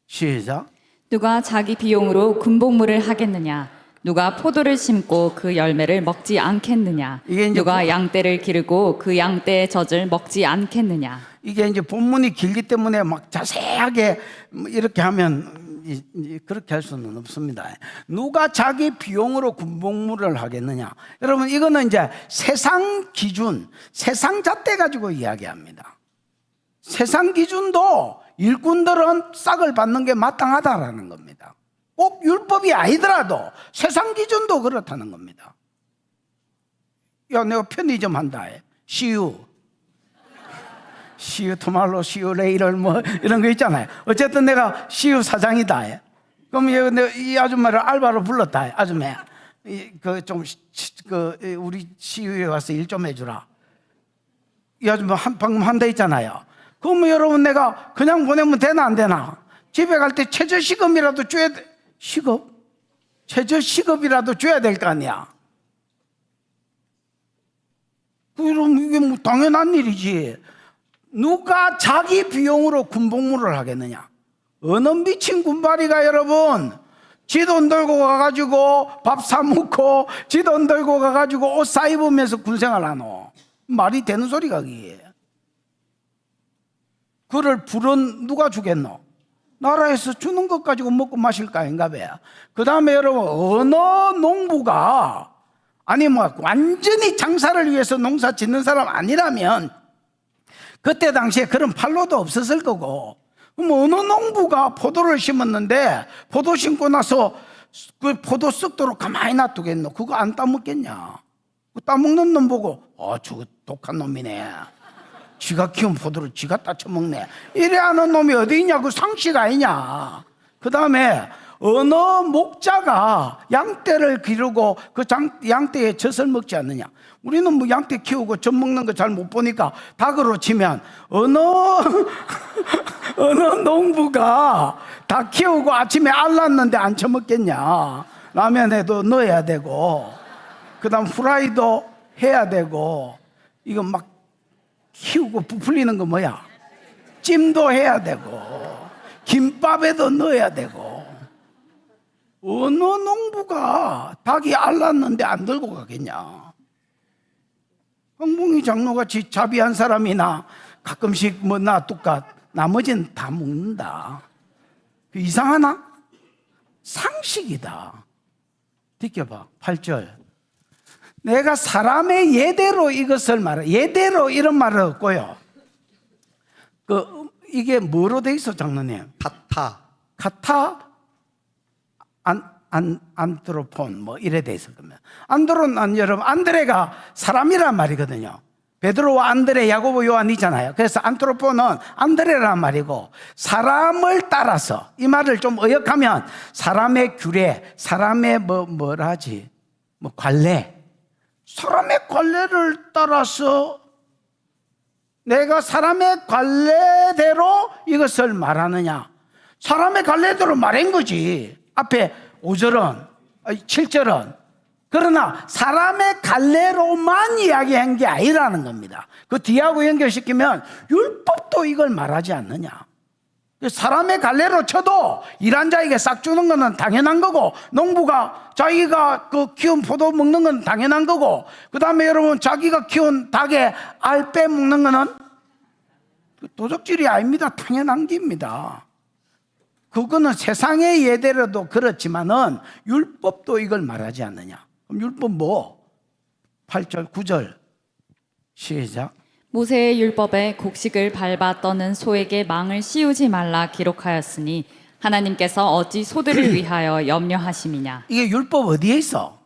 시작. 누가 자기 비용으로 군복무를 하겠느냐. 누가 포도를 심고 그 열매를 먹지 않겠느냐. 이게 이제 누가 양떼를 기르고 그 양떼의 젖을 먹지 않겠느냐. 이게 이제 본문이 길기 때문에 막 자세하게 이렇게 하면 그렇게 할 수는 없습니다. 누가 자기 비용으로 군복무를 하겠느냐. 여러분 이거는 이제 세상 기준, 세상 잣대 가지고 이야기합니다. 세상 기준도 일꾼들은 싹을 받는 게 마땅하다라는 겁니다. 꼭 율법이 아니더라도 세상 기준도 그렇다는 겁니다. 야, 내가 편의점 한다 해. CU 토말로, CU 레이럴 뭐 이런 거 있잖아요. 어쨌든 내가 CU 사장이다 해. 그럼 이 아줌마를 알바로 불렀다 해. 아줌마, 우리 CU에 와서 일 좀 해주라. 이 아줌마 방금 한다 했잖아요. 그러면 여러분 내가 그냥 보내면 되나 안 되나? 집에 갈 때 최저시급이라도 줘야 돼. 시급? 최저시급이라도 줘야 될 거 아니야. 그럼 이게 뭐 당연한 일이지. 누가 자기 비용으로 군복무를 하겠느냐? 어느 미친 군발이가 여러분 지 돈 들고 가가지고 밥 사 먹고 지 돈 들고 가가지고 옷 사 입으면서 군생활 하노? 말이 되는 소리가 그게. 그를 불은 누가 주겠노? 나라에서 주는 것 가지고 먹고 마실 거 아닌가 봐요. 그 다음에 여러분 어느 농부가 아니 뭐 완전히 장사를 위해서 농사 짓는 사람 아니라면 그때 당시에 그런 판로도 없었을 거고, 그럼 어느 농부가 포도를 심었는데 포도 심고 나서 그 포도 썩도록 가만히 놔두겠노? 그거 안 따먹겠냐? 그 따먹는 놈 보고 저거 독한 놈이네, 지가 키운 포도를 지가 따쳐먹네, 이래 하는 놈이 어디 있냐? 그 상식 아니냐? 그 다음에 어느 목자가 양떼를 기르고 그 양떼에 젖을 먹지 않느냐? 우리는 뭐 양떼 키우고 젖 먹는 거 잘 못 보니까 닭으로 치면 어느 농부가 닭 키우고 아침에 알 낳는데 안 처먹겠냐? 라면에도 넣어야 되고, 그 다음 후라이도 해야 되고, 이거 막 키우고 부풀리는 거 뭐야? 찜도 해야 되고, 김밥에도 넣어야 되고. 어느 농부가 닭이 알 낳는데 안 들고 가겠냐? 황봉이 장로같이 자비한 사람이나 가끔씩 뭐 놔둘까? 나머지는 다 먹는다. 이상하나? 상식이다. 느껴봐. 8절. 내가 사람의 예대로 이것을 말해. 예대로 이런 말을 없고요. 이게 뭐로 돼 있어, 장로님? 카타 안드로폰 뭐 이래 돼 있어. 그러면 안드로는 여러분 안드레가 사람이란 말이거든요. 베드로와 안드레, 야고보, 요한이잖아요. 그래서 안트로폰은 안드레란 말이고, 사람을 따라서, 이 말을 좀 의역하면 사람의 규례, 사람의 뭐라지, 관례, 사람의 관례를 따라서 내가 사람의 관례대로 이것을 말하느냐? 사람의 관례대로 말한 거지. 앞에 5절은 7절은. 그러나 사람의 관례로만 이야기한 게 아니라는 겁니다. 그 뒤하고 연결시키면 율법도 이걸 말하지 않느냐? 사람의 관례로 쳐도 일한 자에게 싹 주는 것은 당연한 거고, 농부가 자기가 그 키운 포도 먹는 건 당연한 거고, 그 다음에 여러분 자기가 키운 닭의 알 빼먹는 거는 도적질이 아닙니다. 당연한 겁니다. 그거는 세상의 예대로도 그렇지만은 율법도 이걸 말하지 않느냐? 그럼 율법 뭐? 8절 9절 시작. 모세의 율법에 곡식을 밟아 떠는 소에게 망을 씌우지 말라 기록하였으니 하나님께서 어찌 소들을 위하여 염려하심이냐. 이게 율법 어디에 있어?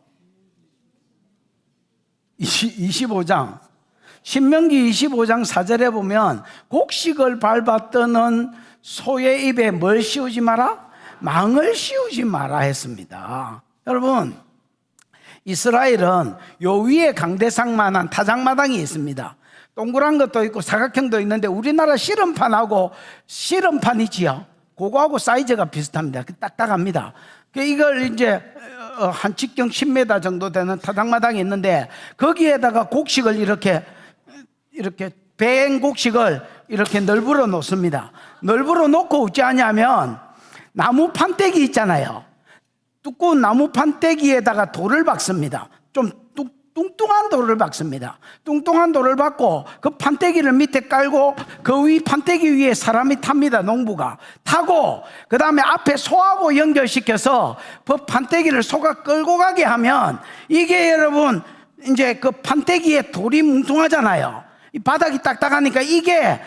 25장 신명기 25장 4절에 보면 곡식을 밟아 떠는 소의 입에 뭘 씌우지 마라? 망을 씌우지 마라 했습니다. 여러분, 이스라엘은 요 위에 강대상만한 타작마당이 있습니다. 동그란 것도 있고 사각형도 있는데 우리나라 씨름판하고 씨름판이지요. 그거하고 사이즈가 비슷합니다. 딱딱합니다. 이걸 이제 한 직경 10m 정도 되는 타작마당이 있는데 거기에다가 곡식을 이렇게 뱅 곡식을 이렇게 널브러 놓습니다. 널브러 놓고 어찌하냐면 나무 판때기 있잖아요. 두꺼운 나무 판때기에다가 돌을 박습니다. 좀 뚱뚱한 돌을 박습니다. 뚱뚱한 돌을 박고 그 판때기를 밑에 깔고 그 위 판때기 위에 사람이 탑니다. 농부가 타고 그 다음에 앞에 소하고 연결시켜서 그 판때기를 소가 끌고 가게 하면 이게 여러분 이제 그 판때기에 돌이 뭉퉁하잖아요. 이 바닥이 딱딱하니까 이게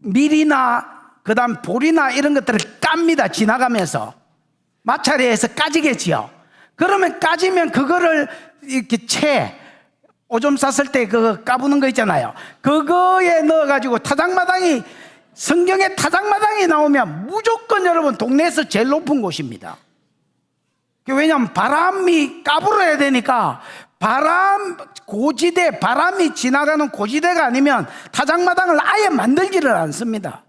밀이나 그 다음 볼이나 이런 것들을 깝니다. 지나가면서 마찰에서 까지겠지요. 그러면 까지면 그거를 이렇게 오줌 쌌을 때 그거 까부는 거 있잖아요. 그거에 넣어가지고 타작마당이, 성경에 타작마당이 나오면 무조건 여러분 동네에서 제일 높은 곳입니다. 왜냐하면 바람이 까불어야 되니까 바람이 지나가는 고지대가 아니면 타작마당을 아예 만들지를 않습니다.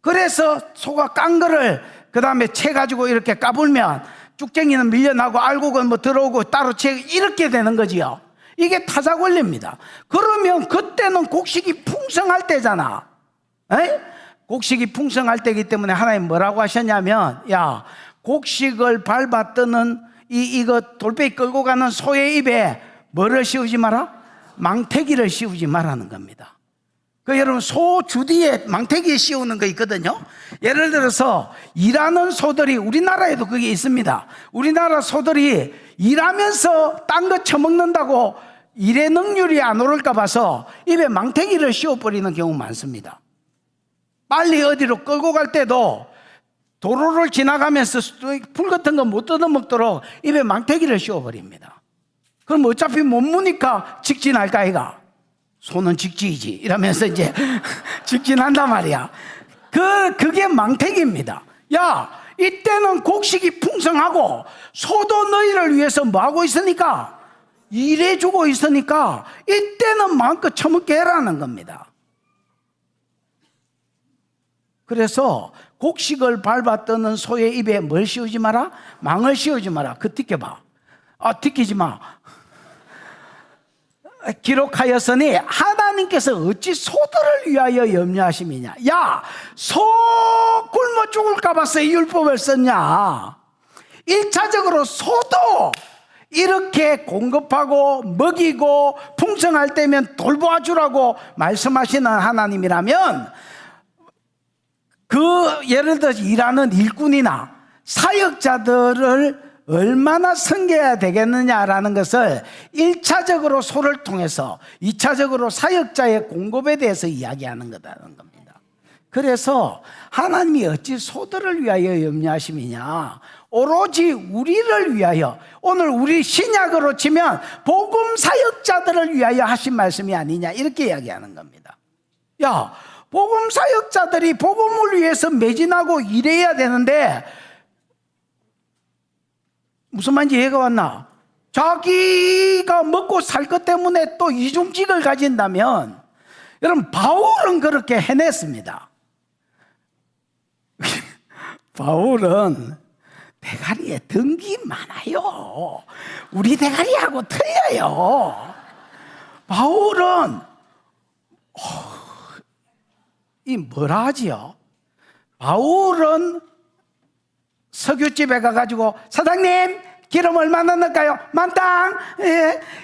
그래서 소가 깐 거를 그 다음에 채 가지고 이렇게 까불면 쭉쟁이는 밀려나고 알곡은 뭐 들어오고 따로 채 이렇게 되는 거지요. 이게 타작 원리입니다. 그러면 그때는 곡식이 풍성할 때잖아. 에? 곡식이 풍성할 때이기 때문에 하나님 뭐라고 하셨냐면, 야, 곡식을 밟아 뜨는 이거 돌빼기 끌고 가는 소의 입에 뭐를 씌우지 마라? 망태기를 씌우지 말라는 겁니다. 그 여러분, 소 주디에 망태기에 씌우는 거 있거든요. 예를 들어서 일하는 소들이, 우리나라에도 그게 있습니다. 우리나라 소들이 일하면서 딴 거 처먹는다고 일의 능률이 안 오를까 봐서 입에 망태기를 씌워버리는 경우 많습니다. 빨리 어디로 끌고 갈 때도 도로를 지나가면서 풀 같은 거 못 뜯어먹도록 입에 망태기를 씌워버립니다. 그럼 어차피 못 무니까 직진할까 아이가? 소는 직진이지 이러면서 이제 직진한단 말이야. 그게 망태기입니다. 야, 이때는 곡식이 풍성하고 소도 너희를 위해서 뭐하고 있으니까? 일해주고 있으니까 이때는 마음껏 처먹게 해라는 겁니다. 그래서 곡식을 밟아 뜨는 소의 입에 뭘 씌우지 마라? 망을 씌우지 마라. 그 튀겨봐. 튀기지 마. 기록하였으니 하나님께서 어찌 소들을 위하여 염려하심이냐. 야, 소 굶어 죽을까 봐서 이 율법을 썼냐. 1차적으로 소도 이렇게 공급하고 먹이고 풍성할 때면 돌보아주라고 말씀하시는 하나님이라면, 예를 들어서 일하는 일꾼이나 사역자들을 얼마나 섬겨야 되겠느냐라는 것을 1차적으로 소를 통해서 2차적으로 사역자의 공급에 대해서 이야기하는 거다는 겁니다. 그래서 하나님이 어찌 소들을 위하여 염려하심이냐, 오로지 우리를 위하여, 오늘 우리 신약으로 치면 복음 사역자들을 위하여 하신 말씀이 아니냐, 이렇게 이야기하는 겁니다. 야, 복음 사역자들이 복음을 위해서 매진하고 일해야 되는데 무슨 말인지 이해가 왔나? 자기가 먹고 살 것 때문에 또 이중직을 가진다면, 여러분, 바울은 그렇게 해냈습니다. 바울은 대가리에 덩기 많아요. 우리 대가리하고 틀려요. 바울은 뭐라 하지요? 바울은 석유집에 가가지고, 사장님 기름 얼마나 넣을까요? 만땅.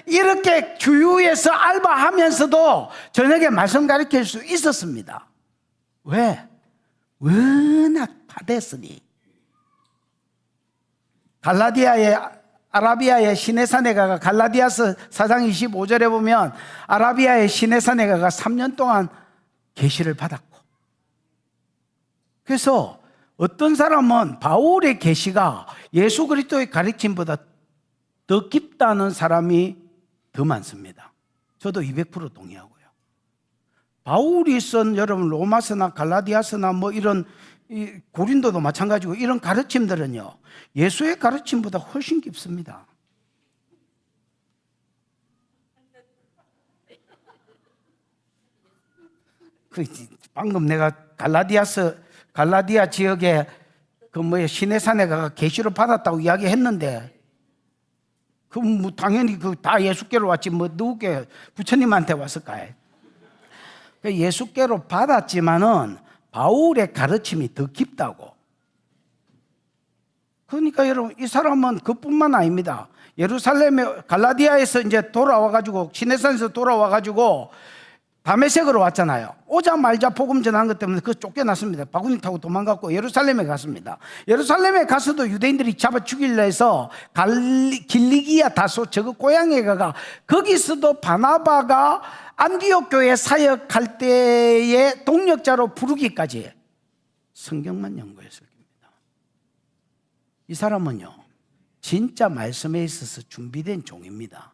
이렇게 주유해서 알바하면서도 저녁에 말씀 가르칠 수 있었습니다. 왜? 워낙 파댔으니. 아라비아의 시내산에 가가, 갈라디아서 4장 25절에 보면 아라비아의 시내산에 가가 3년 동안 계시를 받았고, 그래서 어떤 사람은 바울의 계시가 예수 그리스도의 가르침보다 더 깊다는 사람이 더 많습니다. 저도 200% 동의하고요. 바울이 쓴, 여러분, 로마서나 갈라디아서나 뭐 이런, 고린도도 마찬가지고, 이런 가르침들은요, 예수의 가르침보다 훨씬 깊습니다. 방금 내가 갈라디아 지역에 시내산에 가서 계시를 받았다고 이야기했는데, 뭐 당연히 다 예수께로 왔지 뭐 누구께 부처님한테 왔을까요? 예수께로 받았지만은 바울의 가르침이 더 깊다고. 그러니까 여러분, 이 사람은 그뿐만 아닙니다. 예루살렘에, 갈라디아에서 이제 돌아와가지고, 시내산에서 돌아와가지고 다메섹으로 왔잖아요. 오자마자 복음 전한 것 때문에 쫓겨났습니다. 바구니 타고 도망갔고 예루살렘에 갔습니다. 예루살렘에 가서도 유대인들이 잡아 죽이려 해서 길리기아 다소, 저거 고향에 가가, 거기서도 바나바가 안디옥 교회 사역할 때의 동력자로 부르기까지 성경만 연구했을 겁니다. 이 사람은요, 진짜 말씀에 있어서 준비된 종입니다.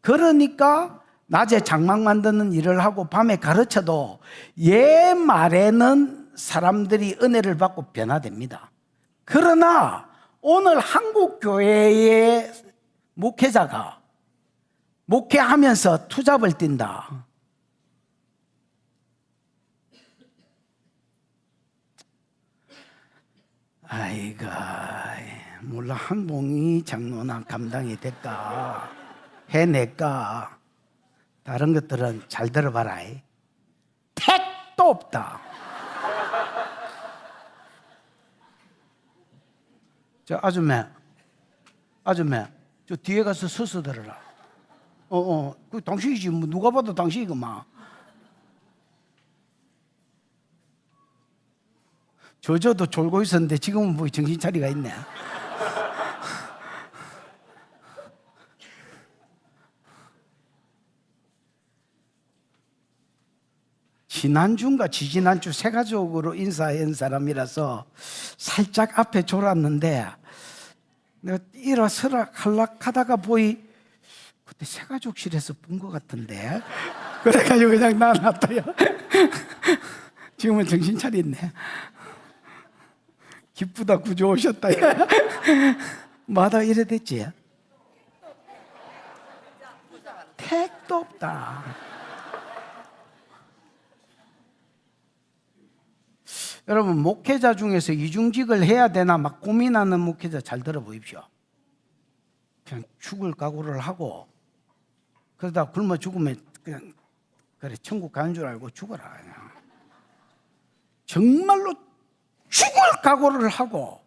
그러니까 낮에 장막 만드는 일을 하고 밤에 가르쳐도 말에는 사람들이 은혜를 받고 변화됩니다. 그러나 오늘 한국 교회의 목회자가 목회하면서 투잡을 뛴다. 아이가 몰라 한봉이 장로나 감당이 될까 해낼까. 다른 것들은 잘 들어봐라. 택도 없다. 저 아줌마 저 뒤에 가서 서서 들어라. 그 당신이지 뭐 누가 봐도 당신이구만. 저도 졸고 있었는데 지금은 뭐 정신 차리가 있네. 지난주인가 지지난주 새 가족으로 인사한 사람이라서 살짝 앞에 졸았는데 내가 일어서라 할락하다가 그때 새 가족실에서 본 것 같은데 그래가지고 그냥 놔놨어요. 지금은 정신 차렸네. 기쁘다 구조 오셨다. 마다 이래 됐지. 택도 없다. 여러분 목회자 중에서 이중직을 해야 되나 막 고민하는 목회자 잘 들어보십시오. 그냥 죽을 각오를 하고 그러다 굶어 죽으면 그냥 그래 천국 가는 줄 알고 죽어라. 그냥. 정말로 죽을 각오를 하고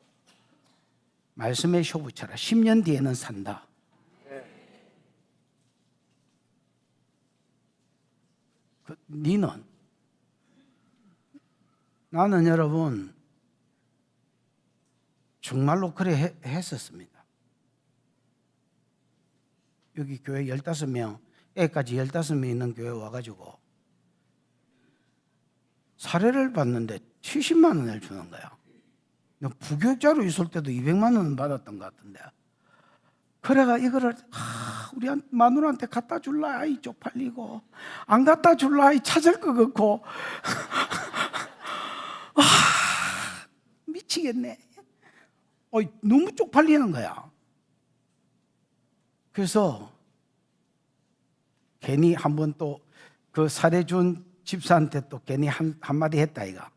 말씀에 쇼부쳐라. 10년 뒤에는 산다. 니는? 나는 여러분 정말로 그래 했었습니다. 여기 교회 15명, 애까지 15명 있는 교회 와가지고 사례를 받는데 70만 원을 주는 거야. 부교육자로 있을 때도 200만 원은 받았던 것 같은데. 그래가 이거를 우리 마누라한테 갖다 줄라 아이 쪽팔리고 안 갖다 줄라 아이 찾을 것 같고 미치겠네. 너무 쪽팔리는 거야. 그래서 괜히 한번 또 그 사례 준 집사한테 또 괜히 한마디 했다 이가.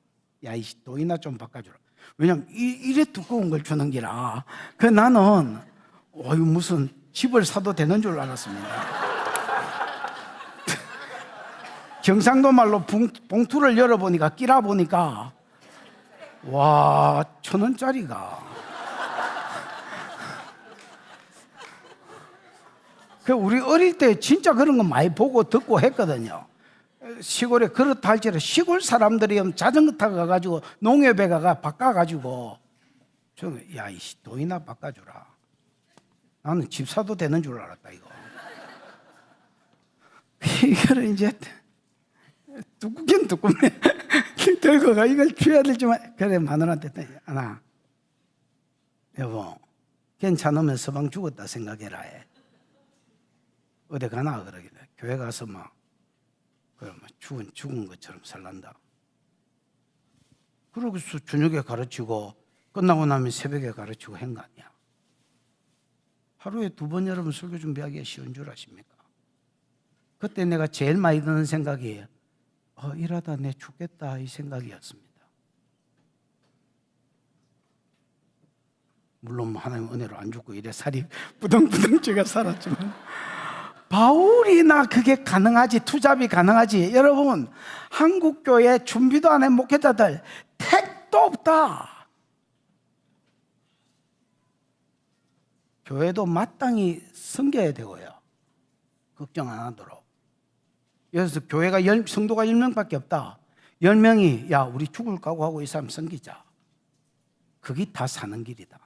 야, 이 돈이나 좀 바꿔주라. 왜냐면 이래 두꺼운 걸 주는 기라. 그 나는 무슨 집을 사도 되는 줄 알았습니다. 경상도 말로 봉투를 열어보니까 끼라 보니까 와 1,000원짜리가. 우리 어릴 때 진짜 그런 거 많이 보고 듣고 했거든요. 시골에 그렇다 할지라도 시골 사람들이 자전거 타고 가가지고 농협에 가가 바꿔가지고 야 이씨 돈이나 바꿔주라. 나는 집 사도 되는 줄 알았다 이거. 이거를 이제 두껍긴 두껍네. 들고 가 이걸 줘야 되지만 그래 마누라한테 하나 여보 괜찮으면 서방 죽었다 생각해라 해. 어디 가나 그러길래 교회 가서 막 그러면 죽은 것처럼 살란다. 그러고서 저녁에 가르치고 끝나고 나면 새벽에 가르치고 한 거 아니야. 하루에 2번 여러분 설교 준비하기가 쉬운 줄 아십니까? 그때 내가 제일 많이 드는 생각이 일하다 내 죽겠다 이 생각이었습니다. 물론 하나님 은혜로 안 죽고 이래 살이 부덩부덩 쪄가 살았지만 바울이나 그게 가능하지. 투잡이 가능하지. 여러분 한국교회 준비도 안 한 목회자들 택도 없다. 교회도 마땅히 섬겨야 되고요. 걱정 안 하도록. 그래서 교회가 성도가 10명밖에 없다. 10명이 야 우리 죽을 각오하고 이 사람 섬기자. 그게 다 사는 길이다.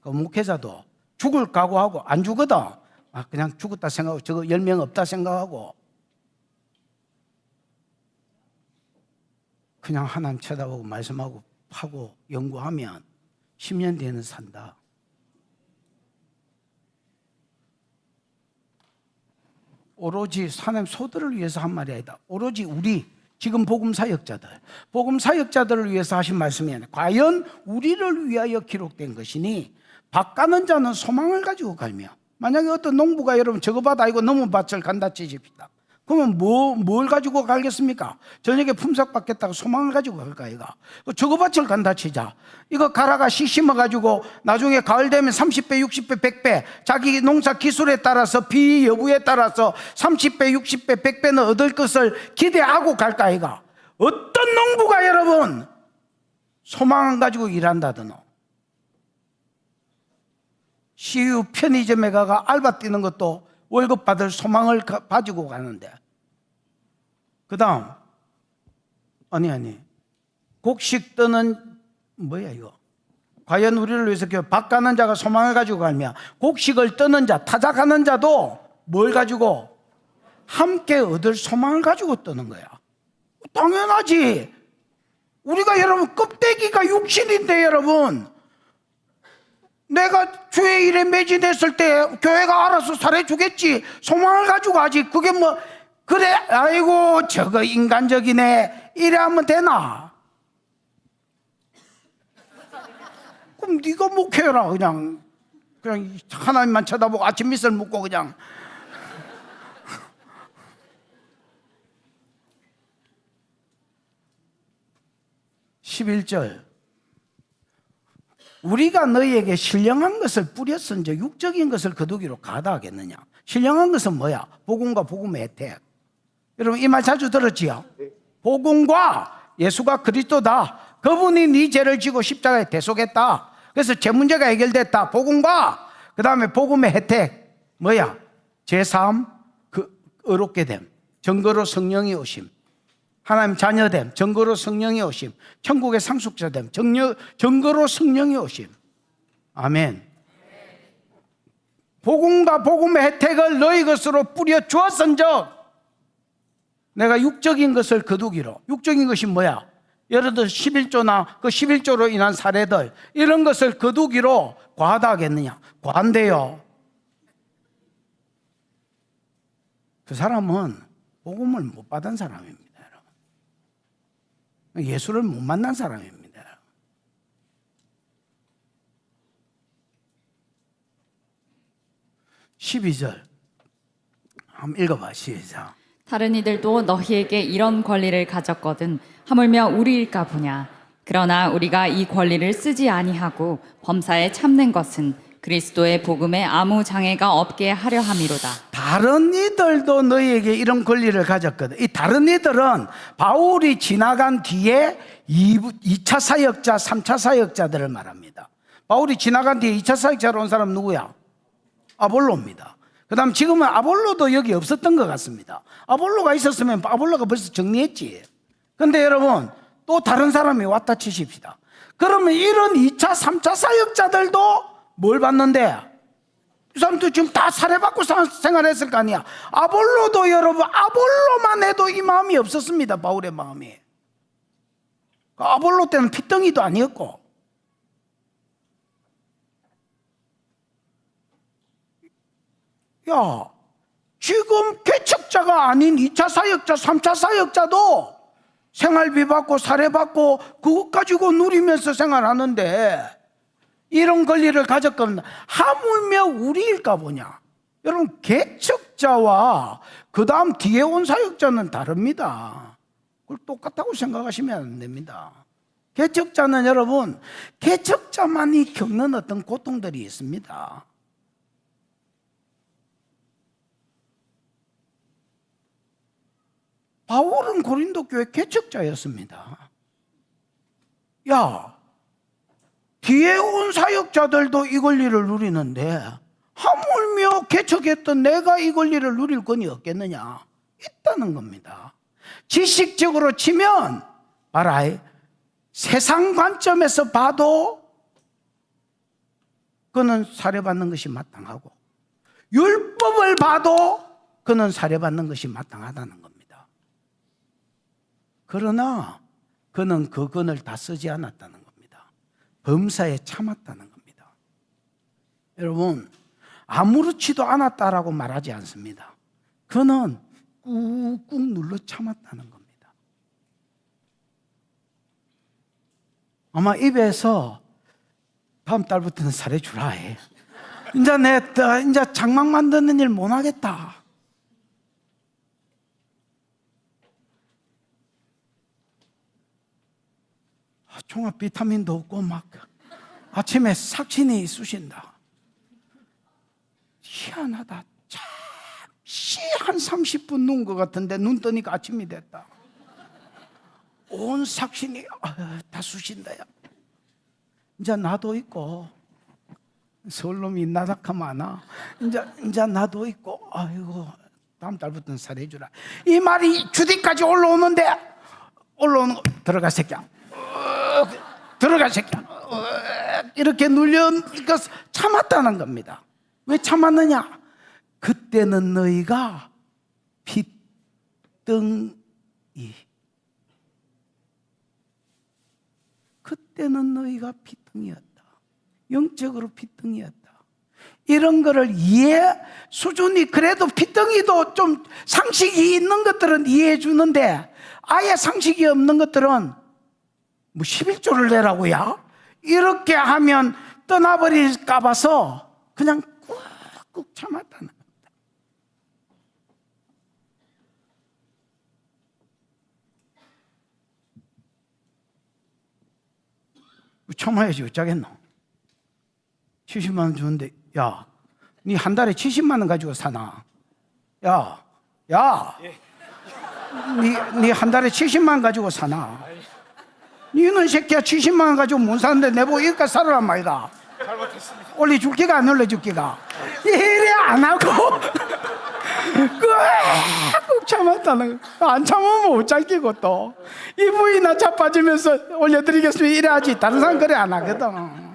그 목회자도 죽을 각오하고 안 죽거든. 그냥 죽었다 생각하고 저거 10명 없다 생각하고 그냥 하나님 쳐다보고 말씀하고 하고 연구하면 10년 뒤에는 산다. 오로지 하나님 소들을 위해서 한 말이 아니다. 오로지 우리 지금 복음 사역자들을 위해서 하신 말씀이 아니라 과연 우리를 위하여 기록된 것이니 밭가는 자는 소망을 가지고 갈며 만약에 어떤 농부가 여러분 저거 밭 아니고 너무 밭을 간다 치십시다. 그러면 뭘 가지고 가겠습니까? 저녁에 품삯 받겠다고 소망을 가지고 갈까 이가? 저거 밭을 간다 치자. 이거 가라가 씨 심어가지고 나중에 가을 되면 30배, 60배, 100배 자기 농사 기술에 따라서 비 여부에 따라서 30배, 60배, 100배는 얻을 것을 기대하고 갈까 이가? 어떤 농부가 여러분 소망 가지고 일한다더노? CU 편의점에 가가 알바 뛰는 것도 월급 받을 소망을 가지고 가는데, 그 다음 아니 곡식 뜨는 뭐야 이거? 과연 우리를 위해서 밭 가는 자가 소망을 가지고 가면 곡식을 뜨는 자, 타작하는 자도 뭘 가지고? 함께 얻을 소망을 가지고 뜨는 거야. 당연하지. 우리가 여러분 껍데기가 육신인데 여러분, 내가 주의 일에 매진했을 때 교회가 알아서 살해주겠지 소망을 가지고 하지. 그게 뭐 그래 아이고 저거 인간적이네 이래 하면 되나? 그럼 네가 목회해라. 그냥 하나님만 쳐다보고 아침 미술 먹고 그냥. (11절) 우리가 너희에게 신령한 것을 뿌렸은즉 육적인 것을 거두기로 가다하겠느냐? 신령한 것은 뭐야? 복음과 복음의 혜택. 여러분 이 말 자주 들었지요? 복음과 예수가 그리스도다. 그분이 네 죄를 지고 십자가에 대속했다. 그래서 죄 문제가 해결됐다. 복음과 그 다음에 복음의 혜택 뭐야? 제3 의롭게 됨, 증거로 성령이 오심, 하나님 자녀됨, 증거로 성령이 오심, 천국의 상속자됨, 증거로 성령이 오심. 아멘. 복음과 복음의 혜택을 너희 것으로 뿌려 주었은즉 내가 육적인 것을 거두기로. 육적인 것이 뭐야? 예를 들어 11조나 그 11조로 인한 사례들 이런 것을 거두기로 과하다 하겠느냐? 과한데요. 그 사람은 복음을 못 받은 사람입니다. 예수를 못 만난 사람입니다. 12절 한번 읽어봐. 시작. 다른 이들도 너희에게 이런 권리를 가졌거든 하물며 우리일까 보냐. 그러나 우리가 이 권리를 쓰지 아니하고 범사에 참는 것은 그리스도의 복음에 아무 장애가 없게 하려 함이로다. 다른 이들도 너희에게 이런 권리를 가졌거든. 이 다른 이들은 바울이 지나간 뒤에 2차 사역자, 3차 사역자들을 말합니다. 바울이 지나간 뒤에 2차 사역자로 온 사람 누구야? 아볼로입니다. 그 다음 지금은 아볼로도 여기 없었던 것 같습니다. 아볼로가 있었으면 아볼로가 벌써 정리했지. 근데 여러분 또 다른 사람이 왔다 치십시다. 그러면 이런 2차, 3차 사역자들도 뭘 받는데? 이 사람도 지금 다 살해받고 생활했을 거 아니야. 아볼로도 여러분, 아볼로만 해도 이 마음이 없었습니다. 바울의 마음이. 아볼로 때는 핏덩이도 아니었고. 야, 지금 개척자가 아닌 2차 사역자, 3차 사역자도 생활비 받고 살해받고 그것 가지고 누리면서 생활하는데 이런 권리를 가졌거든. 하물며 우리일까 보냐. 여러분 개척자와 그 다음 뒤에 온 사역자는 다릅니다. 그걸 똑같다고 생각하시면 안 됩니다. 개척자는 여러분 개척자만이 겪는 어떤 고통들이 있습니다. 바울은 고린도 교회 개척자였습니다. 야, 뒤에 온 사역자들도 이 권리를 누리는데 하물며 개척했던 내가 이 권리를 누릴 권이 없겠느냐? 있다는 겁니다. 지식적으로 치면 봐라, 세상 관점에서 봐도 그는 살해받는 것이 마땅하고 율법을 봐도 그는 살해받는 것이 마땅하다는 겁니다. 그러나 그는 그 권을 다 쓰지 않았다는 겁니다. 범사에 참았다는 겁니다. 여러분 아무렇지도 않았다라고 말하지 않습니다. 그는 꾹꾹 눌러 참았다는 겁니다. 아마 입에서 다음 달부터는 살해주라 해. 이제 장막 만드는 일 못 하겠다. 종합 비타민도 없고 막 아침에 삭신이 쑤신다. 희한하다. 잠시 한 30분 누운 것 같은데 눈 뜨니까 아침이 됐다. 온 삭신이 다 쑤신다야. 이제 나도 있고 서울놈이 나닥하 많아. 이제 나도 있고 아이고 다음 달부터는 살해주라. 이 말이 주디까지 올라오는 거 들어가 새끼야. 들어가 새끼야. 이렇게 눌려니까 참았다는 겁니다. 왜 참았느냐? 그때는 너희가 핏덩이. 그때는 너희가 핏덩이였다. 영적으로 핏덩이였다. 이런 거를 이해 수준이 그래도 핏덩이도 좀 상식이 있는 것들은 이해해 주는데 아예 상식이 없는 것들은 뭐 11조를 내라고야? 이렇게 하면 떠나버릴까 봐서 그냥 꾹꾹 참았다는 겁니다. 참아야지 어쩌겠노? 70만 원 주는데 야, 니 한 달에 70만 원 가지고 사나? 야, 니 한 달에 70만 원 가지고 사나? 니는 새끼야 70만 원 가지고 못 사는데 내보고 이까지 살아란 말이다. 잘못했습니다. 올려줄 기가 안 올려줄 기가. 이래 안 하고 꾹 참았다는 거. 안 참으면 못 참기고 또 이 부위나 자빠지면서 올려드리겠습니다 이래 하지. 다른 사람 그래 안 하거든.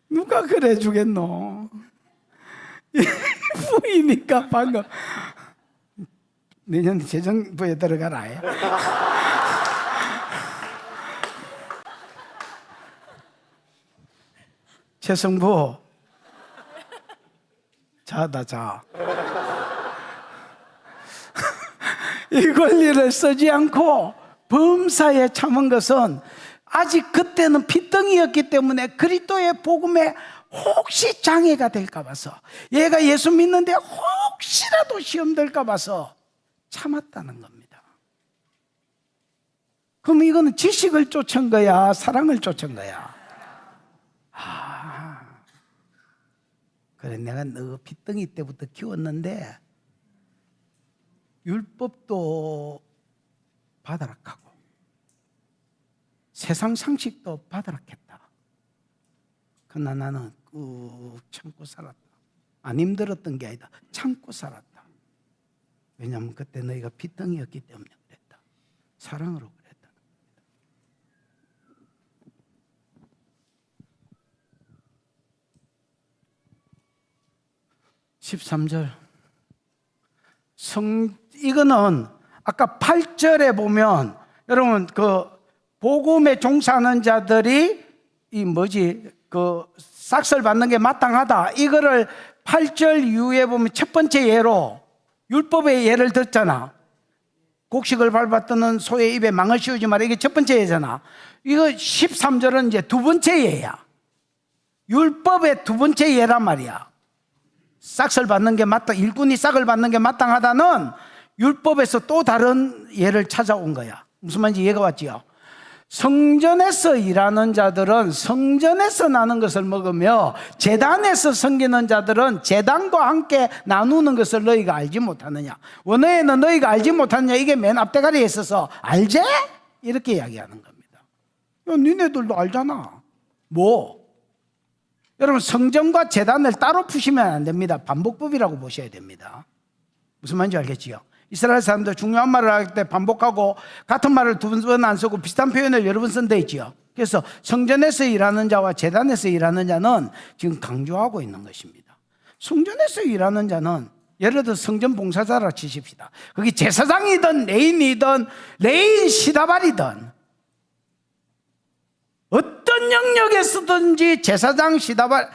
누가 그래 주겠노? 부이니까 방금 내년 재정부에 들어가라. 최성부 자다 자. 이 권리를 쓰지 않고 범사에 참은 것은 아직 그때는 핏덩이였기 때문에 그리스도의 복음에 혹시 장애가 될까 봐서 얘가 예수 믿는데 혹시라도 시험 될까 봐서 참았다는 겁니다. 그럼 이거는 지식을 쫓은 거야? 사랑을 쫓은 거야? 그래 내가 너 핏덩이 때부터 키웠는데 율법도 바다락하고 세상 상식도 바다락했다. 그러나 나는 꾹 참고 살았다. 안 힘들었던 게 아니다. 참고 살았다. 왜냐하면 그때 너희가 핏덩이였기 때문에 그랬다. 사랑으로 그랬다. 13절 이거는 아까 8절에 보면 여러분 그 복음에 종사하는 자들이 그 싹설 받는 게 마땅하다. 이거를 8절 이후에 보면 첫 번째 예로 율법의 예를 듣잖아. 곡식을 밟았더는 소의 입에 망을 씌우지 마라. 이게 첫 번째 예잖아. 이거 13절은 이제 두 번째 예야. 율법의 두 번째 예란 말이야. 싹을 받는 게 일꾼이 싹을 받는 게 마땅하다는 율법에서 또 다른 예를 찾아온 거야. 무슨 말인지 이해가 왔지요? 성전에서 일하는 자들은 성전에서 나는 것을 먹으며 제단에서 섬기는 자들은 제단과 함께 나누는 것을 너희가 알지 못하느냐. 원어에는 너희가 알지 못하느냐 이게 맨 앞대가리에 있어서 알제? 이렇게 이야기하는 겁니다. 야, 니네들도 알잖아. 뭐? 여러분 성전과 제단을 따로 푸시면 안 됩니다. 반복법이라고 보셔야 됩니다. 무슨 말인지 알겠지요? 이스라엘 사람들 중요한 말을 할 때 반복하고 같은 말을 두 번 안 쓰고 비슷한 표현을 여러 번 쓴다 있지요. 그래서 성전에서 일하는 자와 제단에서 일하는 자는 지금 강조하고 있는 것입니다. 성전에서 일하는 자는 예를 들어 성전 봉사자라 치십시다. 그게 제사장이든 레인이든 레인 시다발이든 어떤 영역에서든지 제사장 시다발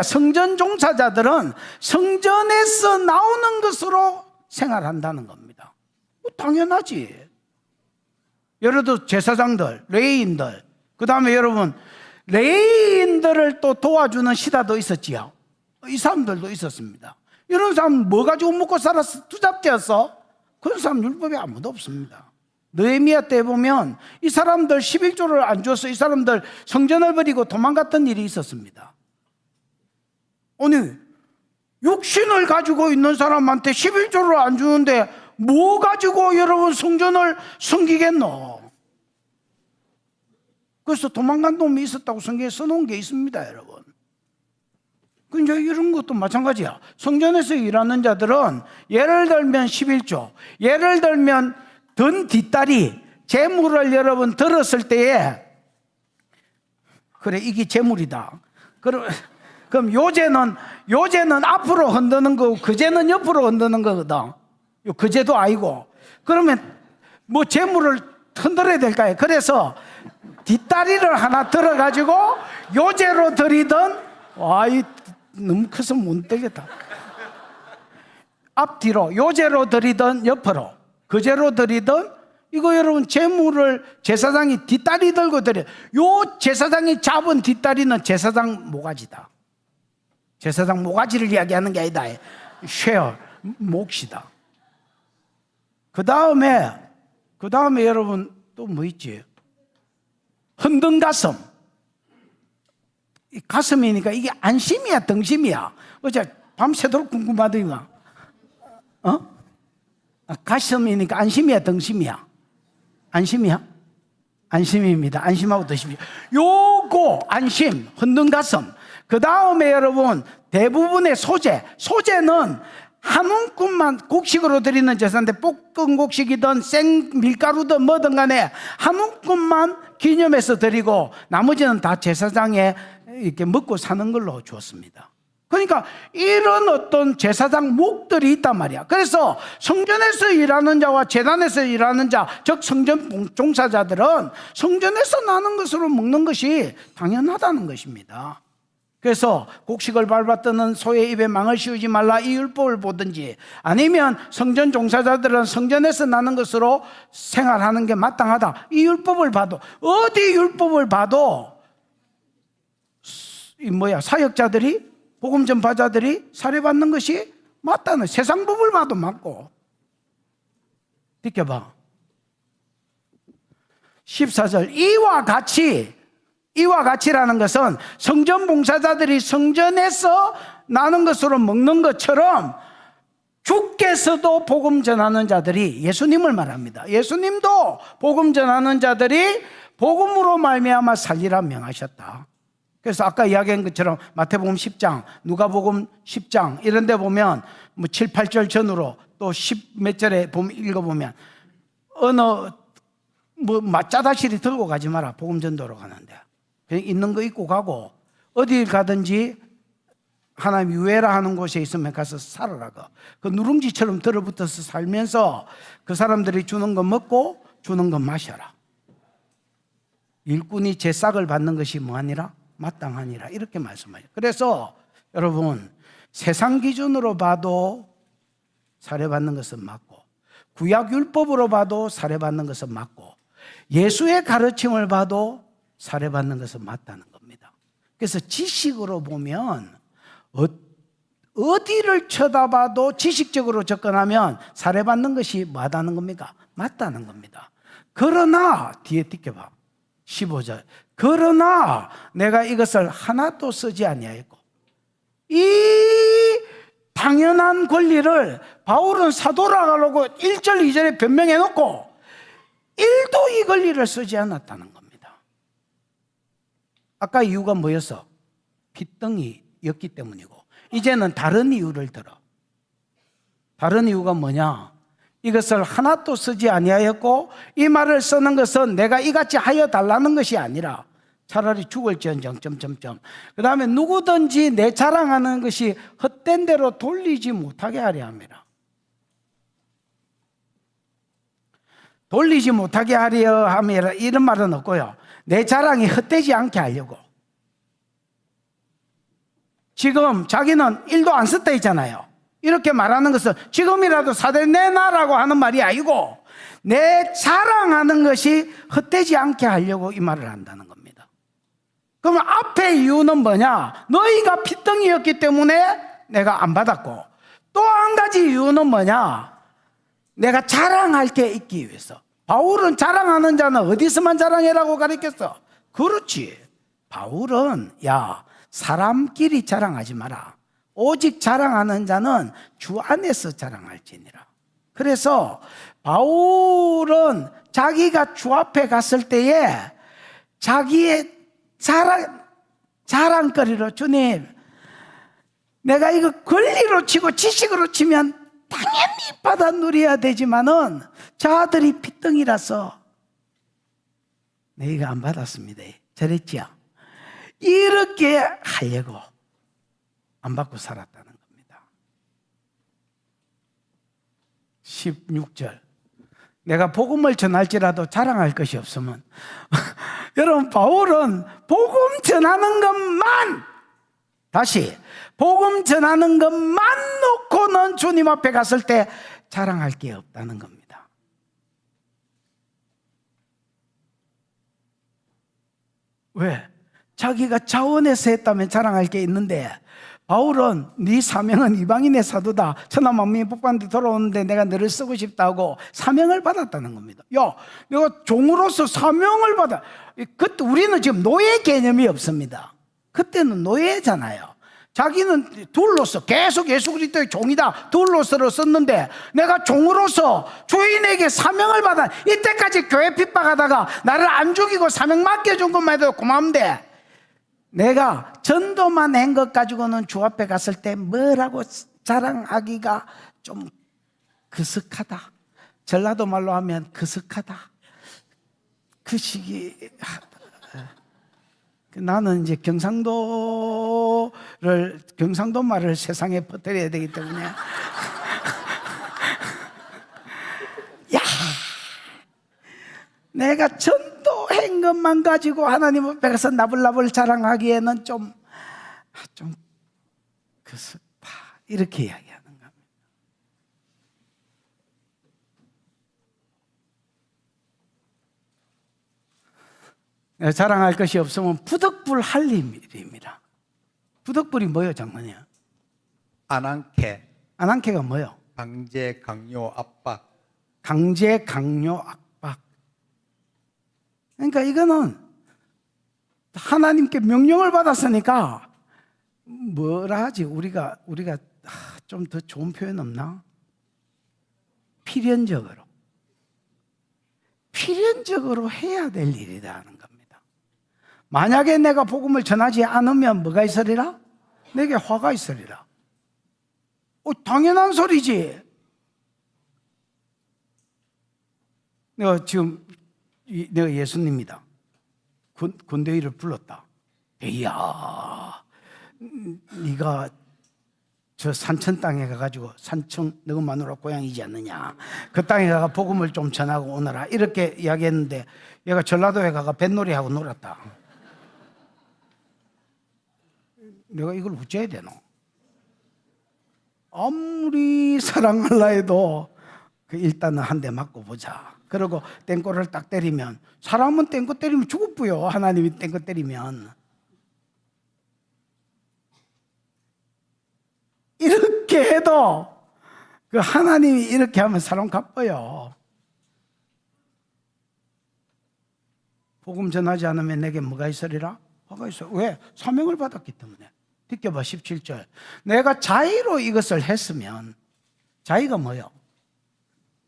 성전 종사자들은 성전에서 나오는 것으로 생활한다는 겁니다. 당연하지. 예를 들어 제사장들, 레위인들, 그 다음에 여러분 레위인들을 또 도와주는 시다도 있었지요. 이 사람들도 있었습니다. 이런 사람 뭐 가지고 먹고 살았어? 투잡자였어? 그런 사람 율법에 아무도 없습니다. 느헤미야 때 보면 이 사람들 11조를 안 줘서 이 사람들 성전을 버리고 도망갔던 일이 있었습니다. 아니 육신을 가지고 있는 사람한테 11조를 안 주는데 뭐 가지고 여러분 성전을 섬기겠노? 그래서 도망간 놈이 있었다고 성경에 써놓은 게 있습니다, 여러분. 근데 이런 것도 마찬가지야. 성전에서 일하는 자들은 예를 들면 11조, 예를 들면 든 뒷다리, 재물을 여러분 들었을 때에 그래 이게 재물이다. 그럼 요제는 앞으로 흔드는 거고 그제는 옆으로 흔드는 거거든. 요 그제도 아니고. 그러면 뭐 재물을 흔들어야 될까요? 그래서 뒷다리를 하나 들어가지고 요제로 들이던 와이 너무 커서 못 들겠다. 앞뒤로 요제로 들이던 옆으로 그제로 들이던 이거 여러분 재물을 제사장이 뒷다리 들고 들여. 요 제사장이 잡은 뒷다리는 제사장 모가지다. 제사장 모가지를 이야기하는 게 아니다. 쉐어 몫이다. 그 다음에 여러분 또 뭐 있지? 흔든 가슴. 이 가슴이니까 이게 안심이야, 등심이야. 어제 밤새도록 궁금하더니만. 가슴이니까 안심이야, 등심이야? 안심이야? 안심입니다. 안심하고 드십시오. 요거 안심, 흔든 가슴. 그 다음에 여러분 대부분의 소제는 한 움큼만 곡식으로 드리는 제사인데 볶은 곡식이든 생 밀가루든 뭐든 간에 한 움큼만 기념해서 드리고 나머지는 다 제사장에 이렇게 먹고 사는 걸로 주었습니다. 그러니까 이런 어떤 제사장 목들이 있단 말이야. 그래서 성전에서 일하는 자와 제단에서 일하는 자, 즉 성전 종사자들은 성전에서 나는 것으로 먹는 것이 당연하다는 것입니다. 그래서 곡식을 밟았더는 소의 입에 망을 씌우지 말라 이 율법을 보든지, 아니면 성전 종사자들은 성전에서 나는 것으로 생활하는 게 마땅하다 이 율법을 봐도, 어디 율법을 봐도 사역자들이, 복음 전파자들이 살해받는 것이 맞다는, 세상 법을 봐도 맞고. 비켜봐 14절 이와 같이라는 것은 성전 봉사자들이 성전에서 나는 것으로 먹는 것처럼 주께서도 복음 전하는 자들이, 예수님을 말합니다. 예수님도 복음 전하는 자들이 복음으로 말미암아 살리라 명하셨다. 그래서 아까 이야기한 것처럼 마태복음 10장, 누가복음 10장 이런 데 보면 뭐 7, 8절 전으로 또 10 몇 절에 읽어보면 어느 짜다시리 들고 가지 마라. 복음 전도로 가는데 그냥 있는 거 입고 가고, 어딜 가든지 하나님 유해라 하는 곳에 있으면 가서 살아라. 그 누룽지처럼 들어붙어서 살면서 그 사람들이 주는 거 먹고 주는 거 마셔라. 일꾼이 제 싹을 받는 것이 뭐하니라? 마땅하니라. 이렇게 말씀하죠. 그래서 여러분 세상 기준으로 봐도 살해받는 것은 맞고, 구약 율법으로 봐도 살해받는 것은 맞고, 예수의 가르침을 봐도 살해받는 것은 맞다는 겁니다. 그래서 지식으로 보면 어디를 쳐다봐도 지식적으로 접근하면 살해받는 것이 맞다는 겁니까? 맞다는 겁니다. 그러나 뒤에 띄켜봐 15절, 그러나 내가 이것을 하나도 쓰지 아니하였고. 이 당연한 권리를 바울은 사도라고 1절 2절에 변명해 놓고 1도 이 권리를 쓰지 않았다는 겁니다. 아까 이유가 뭐였어? 핏덩이였기 때문이고, 이제는 다른 이유를 들어. 다른 이유가 뭐냐? 이것을 하나도 쓰지 아니하였고, 이 말을 쓰는 것은 내가 이같이 하여 달라는 것이 아니라 차라리 죽을지언정 그 다음에 누구든지 내 자랑하는 것이 헛된 대로 돌리지 못하게 하려 함이라. 돌리지 못하게 하려 함이라 이런 말은 없고요, 내 자랑이 헛되지 않게 하려고. 지금 자기는 1도 안 썼다 했잖아요. 이렇게 말하는 것은 지금이라도 사대 내놔라고 하는 말이 아니고 내 자랑하는 것이 헛되지 않게 하려고 이 말을 한다는 겁니다. 그러면 앞에 이유는 뭐냐? 너희가 핏덩이였기 때문에 내가 안 받았고, 또 한 가지 이유는 뭐냐? 내가 자랑할 게 있기 위해서. 바울은 자랑하는 자는 어디서만 자랑해라고 가르쳤어? 그렇지. 바울은 야, 사람끼리 자랑하지 마라. 오직 자랑하는 자는 주 안에서 자랑할지니라. 그래서 바울은 자기가 주 앞에 갔을 때에 자기의 자랑거리로, 주님, 내가 이거 권리로 치고 지식으로 치면 당연히 받아 누려야 되지만은 저들이 핏덩이라서 너희가 안 받았습니다. 저랬지요. 이렇게 하려고 안 받고 살았다는 겁니다. 16절. 내가 복음을 전할지라도 자랑할 것이 없으면 여러분, 바울은 복음 전하는 것만, 다시 복음 전하는 것만 놓고는 주님 앞에 갔을 때 자랑할 게 없다는 겁니다. 왜? 자기가 자원해서 했다면 자랑할 게 있는데, 바울은 네 사명은 이방인의 사도다, 천하 만민이 복받는데 돌아오는데 내가 너를 쓰고 싶다고 사명을 받았다는 겁니다. 야, 내가 종으로서 사명을 받아. 그때 우리는 지금 노예 개념이 없습니다. 그때는 노예잖아요. 자기는 둘로서 계속 예수 그리스도의 종이다, 둘로서로 썼는데 내가 종으로서 주인에게 사명을 받아. 이때까지 교회 핍박하다가 나를 안 죽이고 사명 맡겨준 것만 해도 고마운데, 내가 전도만 한 것 가지고는 주 앞에 갔을 때 뭐라고 자랑하기가 좀 그석하다. 전라도 말로 하면 그석하다. 그 시기. 나는 이제 경상도 말을 세상에 퍼뜨려야 되기 때문에 야, 내가 전도한 것만 가지고 하나님 앞에 가서 나불나불 자랑하기에는 좀 그렇다, 이렇게 이야기하는 겁니다. 내가 자랑할 것이 없으면 부득불 할 일입니다. 부득불이 뭐예요, 장모님? 안한캐, 안한캐가 뭐예요? 강제, 강요, 압박. 강제, 강요, 압박. 그러니까 이거는 하나님께 명령을 받았으니까 뭐라 하지? 우리가 좀 더 좋은 표현 없나? 필연적으로 해야 될 일이다 하는 겁니다. 만약에 내가 복음을 전하지 않으면 뭐가 있으리라? 내게 화가 있으리라. 당연한 소리지. 내가 예수님이다. 군대위를 불렀다. 이야, 네가 저 산천 땅에 가가지고, 산청 너가 마누라 고향이지 않느냐, 그 땅에 가가 복음을 좀 전하고 오너라, 이렇게 이야기했는데 얘가 전라도에 가가 뱃놀이하고 놀았다. 내가 이걸 어째야 되노? 아무리 사랑할라 해도 일단은 한 대 맞고 보자. 그리고 땡꼬를 딱 때리면, 사람은 땡꼬 때리면 죽었고요, 하나님이 땡꼬 때리면. 이렇게 해도 그 하나님이 이렇게 하면 사람 갚아요. 복음 전하지 않으면 내게 뭐가 있으리라? 화가 있어. 왜? 사명을 받았기 때문에. 느껴봐, 17절. 내가 자의로 이것을 했으면, 자의가 뭐요?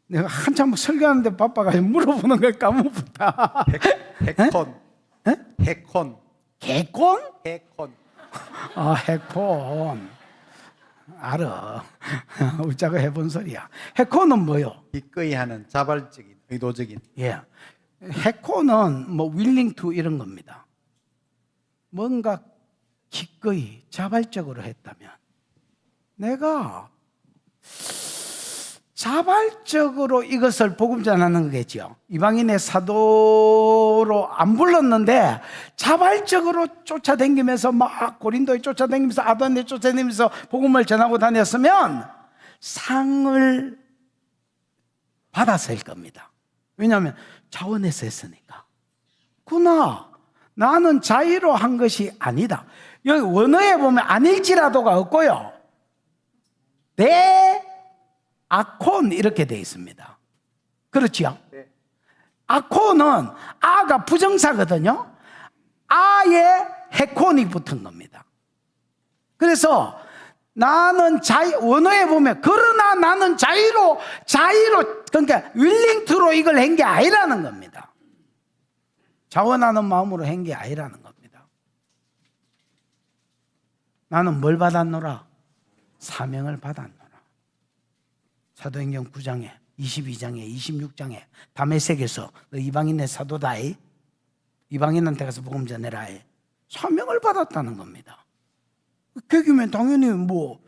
내가 한참 설교하는데 바빠가지고 물어보는 걸 까먹었다. 해콘. 에? 해콘. 개콘? 해콘. 아, 해콘. 알아. 웃자고 해본 소리야. 해콘은 뭐요? 기꺼이 하는 자발적인, 의도적인. 예. 해콘은 뭐 willing to 이런 겁니다. 뭔가 기꺼이 자발적으로 했다면, 내가 자발적으로 이것을 복음 전하는 거겠죠. 이방인의 사도로 안 불렀는데 자발적으로 쫓아다니면서 막 고린도에 쫓아다니면서 아도니에 쫓아다니면서 복음을 전하고 다녔으면 상을 받았을 겁니다. 왜냐하면 자원해서 했으니까. 구나, 나는 자의로 한 것이 아니다. 여기 원어에 보면 아닐지라도가 없고요. 내 아콘 이렇게 되어 있습니다. 그렇지요? 네. 아콘은 아가 부정사거든요. 아에 해콘이 붙은 겁니다. 그래서 나는 원어에 보면 그러나 나는 자유로 그러니까 윌링투로 이걸 한 게 아니라는 겁니다. 자원하는 마음으로 한 게 아니라는 겁니다. 나는 뭘 받았노라? 사명을 받았노라. 사도행전 9장에 22장에 26장에 다메섹에서 너 이방인의 사도다. 이방인한테 가서 복음 전해라. 사명을 받았다는 겁니다. 그기면 당연히 뭐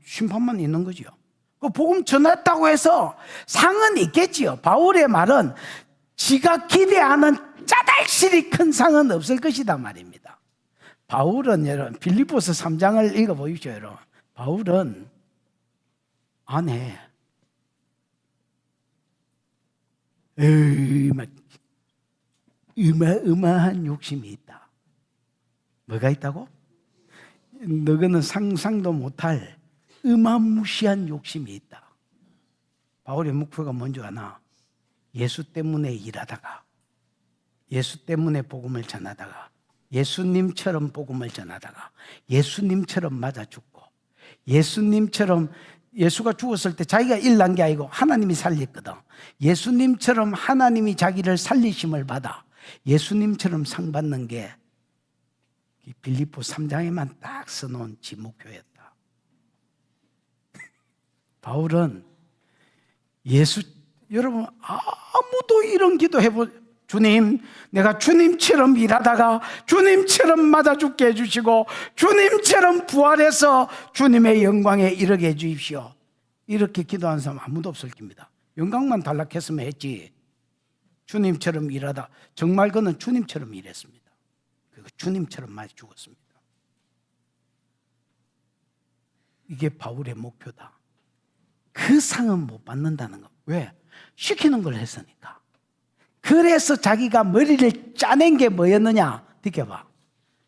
심판만 있는 거지요. 그 복음 전했다고 해서 상은 있겠지요. 바울의 말은 지가 기대하는 짜달실이 큰 상은 없을 것이다 말입니다. 바울은 여러분 빌립보서 3장을 읽어보십시오. 여러분 바울은 안에 어마어마한 욕심이 있다. 뭐가 있다고? 너희는 상상도 못할 어마무시한 욕심이 있다. 바울의 목표가 뭔지 아나? 예수 때문에 일하다가, 예수 때문에 복음을 전하다가, 예수님처럼 복음을 전하다가, 예수님처럼 맞아 죽고, 예수님처럼 예수가 죽었을 때 자기가 일난 게 아니고 하나님이 살렸거든. 예수님처럼 하나님이 자기를 살리심을 받아 예수님처럼 상 받는 게 빌립보 3장에만 딱 써놓은 지 목표였다. 바울은 여러분 아무도 이런 기도 주님, 내가 주님처럼 일하다가 주님처럼 맞아 죽게 해주시고 주님처럼 부활해서 주님의 영광에 이르게 해주십시오. 이렇게 기도하는 사람 아무도 없을 겁니다. 영광만 달락했으면 했지. 주님처럼 일하다 정말 그는 주님처럼 일했습니다. 그리고 주님처럼 맞아 죽었습니다. 이게 바울의 목표다. 그 상은 못 받는다는 거. 왜? 시키는 걸 했으니까. 그래서 자기가 머리를 짜낸 게 뭐였느냐? 느껴봐.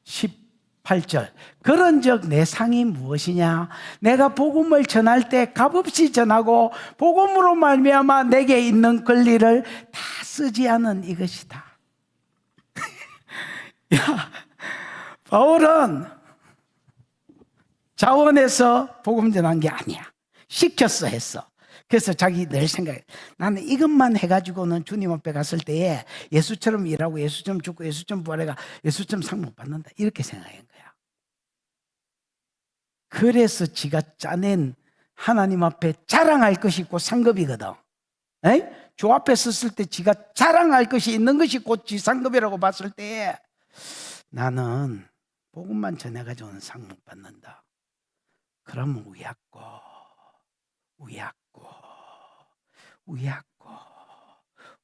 18절. 그런즉 내 상이 무엇이냐? 내가 복음을 전할 때 값없이 전하고 복음으로 말미암아 내게 있는 권리를 다 쓰지 않은 이것이다. 야, 바울은 자원해서 복음 전한 게 아니야. 시켰어 했어. 그래서 자기 늘 생각해. 나는 이것만 해가지고는 주님 앞에 갔을 때에 예수처럼 일하고 예수처럼 죽고 예수처럼 부활해가 예수처럼 상 못 받는다. 이렇게 생각한 거야. 그래서 지가 짜낸 하나님 앞에 자랑할 것이 곧 상급이거든. 주 앞에 섰을 때 지가 자랑할 것이 있는 것이 곧 지 상급이라고 봤을 때에 나는 복음만 전해가지고는 상 못 받는다. 그러면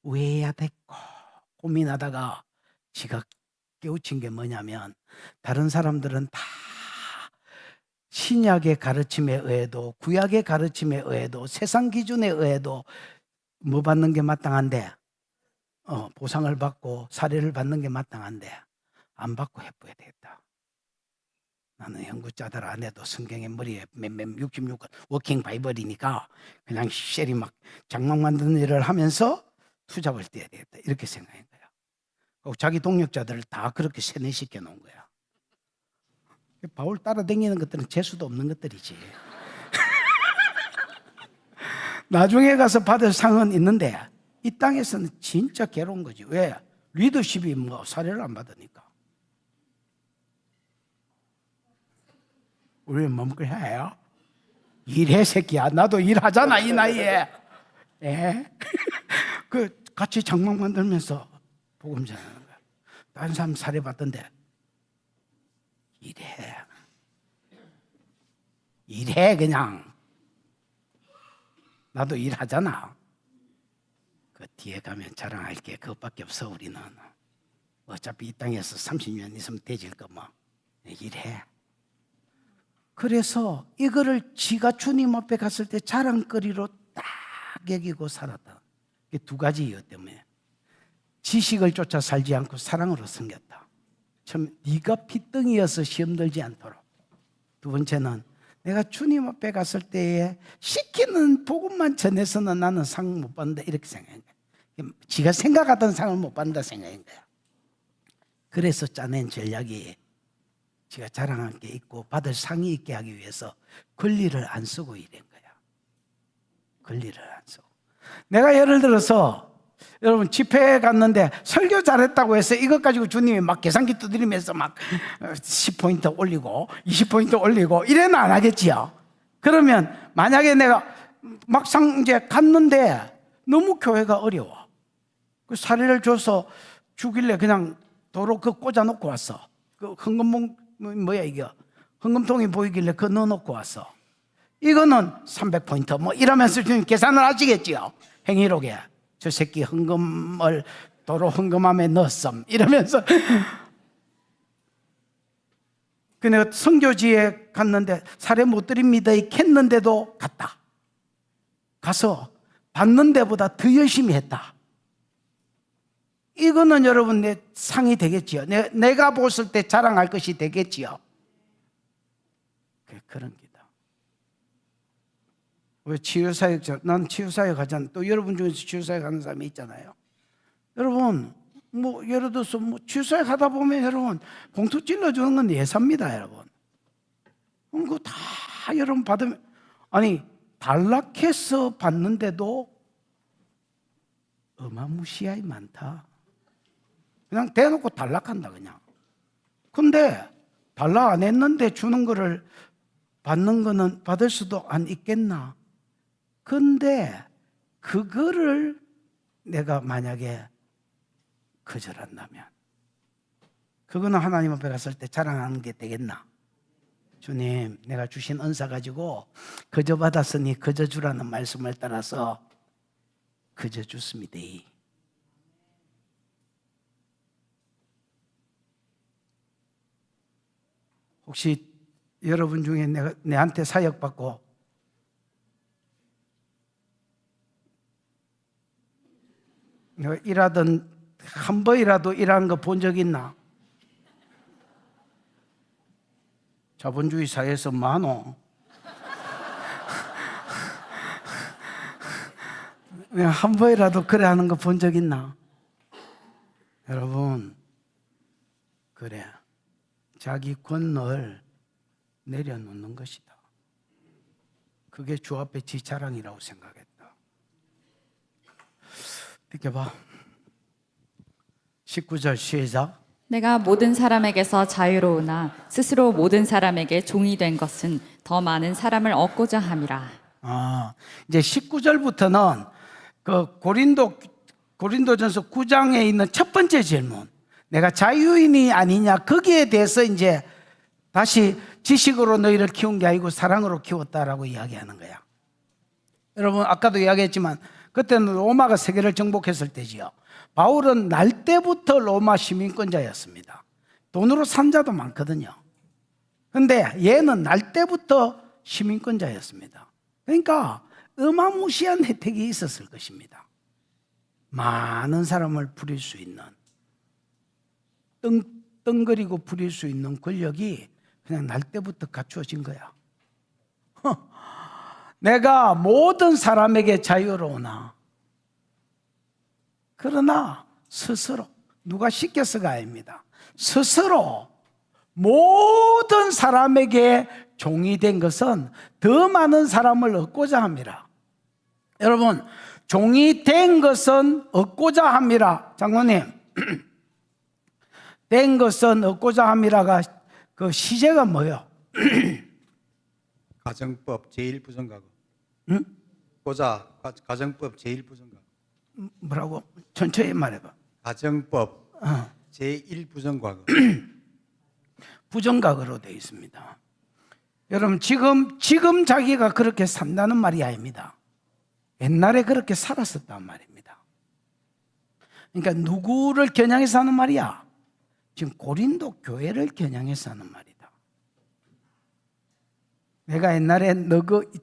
우해야 됐고 고민하다가 지가 깨우친 게 뭐냐면 다른 사람들은 다 신약의 가르침에 의해도 구약의 가르침에 의해도 세상 기준에 의해도 뭐 받는 게 마땅한데 보상을 받고 사례를 받는 게 마땅한데 안 받고 해보야 되겠다. 나는 연구자들 안 해도 성경의 머리에 맴 66권 워킹 바이블이니까 그냥 쉘이 막 장막 만드는 일을 하면서 투잡을 떼야 되겠다. 이렇게 생각한 거야. 자기 동력자들을 다 그렇게 세뇌시켜 놓은 거야. 바울 따라다니는 것들은 재수도 없는 것들이지. 나중에 가서 받을 상은 있는데 이 땅에서는 진짜 괴로운 거지. 왜? 리더십이 뭐 사례를 안 받으니까. 우리는 뭡니까 해요? 일해 새끼야. 나도 일하잖아 이 나이에. 그 같이 장막 만들면서 복음 전하는 거야. 다른 사람 사례 받던데 일해 그냥. 나도 일하잖아. 그 뒤에 가면 자랑할 게 그것밖에 없어. 우리는 어차피 이 땅에서 30년 있으면 되질 거 뭐. 일해. 그래서 이거를 지가 주님 앞에 갔을 때 자랑거리로 딱 여기고 살았다. 이게 두 가지 이유 때문에. 지식을 쫓아 살지 않고 사랑으로 섬겼다. 참 네가 핏덩이여서 시험 들지 않도록. 두 번째는 내가 주님 앞에 갔을 때에 시키는 복음만 전해서는 나는 상 못 받는다 이렇게 생각한 거야. 지가 생각하던 상을 못 받는다 생각한 거야. 그래서 짜낸 전략이 지가 자랑할 게 있고 받을 상이 있게 하기 위해서 권리를 안 쓰고 이런 거야. 권리를 안 쓰고. 내가 예를 들어서 여러분 집회에 갔는데 설교 잘했다고 해서 이것 가지고 주님이 막 계산기 두드리면서 막 10포인트 올리고 20포인트 올리고 이래는 안 하겠지요. 그러면 만약에 내가 막상 이제 갔는데 너무 교회가 어려워. 그 사례를 줘서 주길래 그냥 도로 그 꽂아놓고 왔어. 그 헌금 뭐야 이게 헌금통이 보이길래 그거 넣어놓고 왔어. 이거는 300포인트 뭐 이러면서 주님 계산을 하시겠지요. 행위록에 저 새끼 헌금을 도로 헌금함에 넣었음 이러면서 그 내가 선교지에 갔는데 사례 못 드립니다 했는데도 갔다. 가서 받는 데보다 더 열심히 했다. 이거는 여러분 내 상이 되겠지요. 내가 봤을 때 자랑할 것이 되겠지요. 그런 기다. 왜 치유사역, 난 치유사역 하잖아. 또 여러분 중에서 치유사역 하는 사람이 있잖아요. 여러분, 뭐 예를 들어서 뭐 치유사역 하다 보면 여러분 봉투 찔러주는 건 예사입니다, 여러분. 그거 다 여러분 받으면 아니 단락해서 받는데도 어마무시하게 많다. 그냥 대놓고 단락한다 그냥. 근데 단락 안 했는데 주는 거를 받는 거는 받을 수도 안 있겠나. 근데 그거를 내가 만약에 거절한다면 그거는 하나님 앞에 갔을 때 자랑하는 게 되겠나. 주님 내가 주신 은사 가지고 거저 받았으니 거저 주라는 말씀을 따라서 거저 줬습니다. 혹시 여러분 중에 내한테 사역받고 내가 일하던 한 번이라도 일하는 거 본 적 있나? 자본주의 사회에서 많어. 내가 한 번이라도 그래 하는 거 본 적 있나? 여러분, 그래. 자기 권을 내려놓는 것이다. 그게 주 앞에 지 자랑이라고 생각했다. 비켜봐. 19절 시작. 내가 모든 사람에게서 자유로우나 스스로 모든 사람에게 종이 된 것은 더 많은 사람을 얻고자 함이라. 이제 19절부터는 그 고린도전서 9장에 있는 첫 번째 질문. 내가 자유인이 아니냐 거기에 대해서 이제 다시 지식으로 너희를 키운 게 아니고 사랑으로 키웠다라고 이야기하는 거야. 여러분 아까도 이야기했지만 그때는 로마가 세계를 정복했을 때지요. 바울은 날 때부터 로마 시민권자였습니다. 돈으로 산 자도 많거든요. 근데 얘는 날 때부터 시민권자였습니다. 그러니까 어마무시한 혜택이 있었을 것입니다. 많은 사람을 부릴 수 있는 떵거리고 부릴 수 있는 권력이 그냥 날 때부터 갖추어진 거야. 내가 모든 사람에게 자유로우나 그러나 스스로 누가 시켜서가 아닙니다. 스스로 모든 사람에게 종이 된 것은 더 많은 사람을 얻고자 합니다. 여러분 종이 된 것은 얻고자 함이라. 장로님 된 것은 얻고자 함이라가 그 시제가 뭐예요? 가정법 제1부정가고. 응? 가정법 제1부정가고. 뭐라고? 천천히 말해봐. 가정법 제1부정가고. 부정각으로 되어 있습니다. 여러분 지금 자기가 그렇게 산다는 말이 아닙니다. 옛날에 그렇게 살았었단 말입니다. 그러니까 누구를 겨냥해서 하는 말이야? 지금 고린도 교회를 겨냥해서 하는 말이다. 내가 옛날에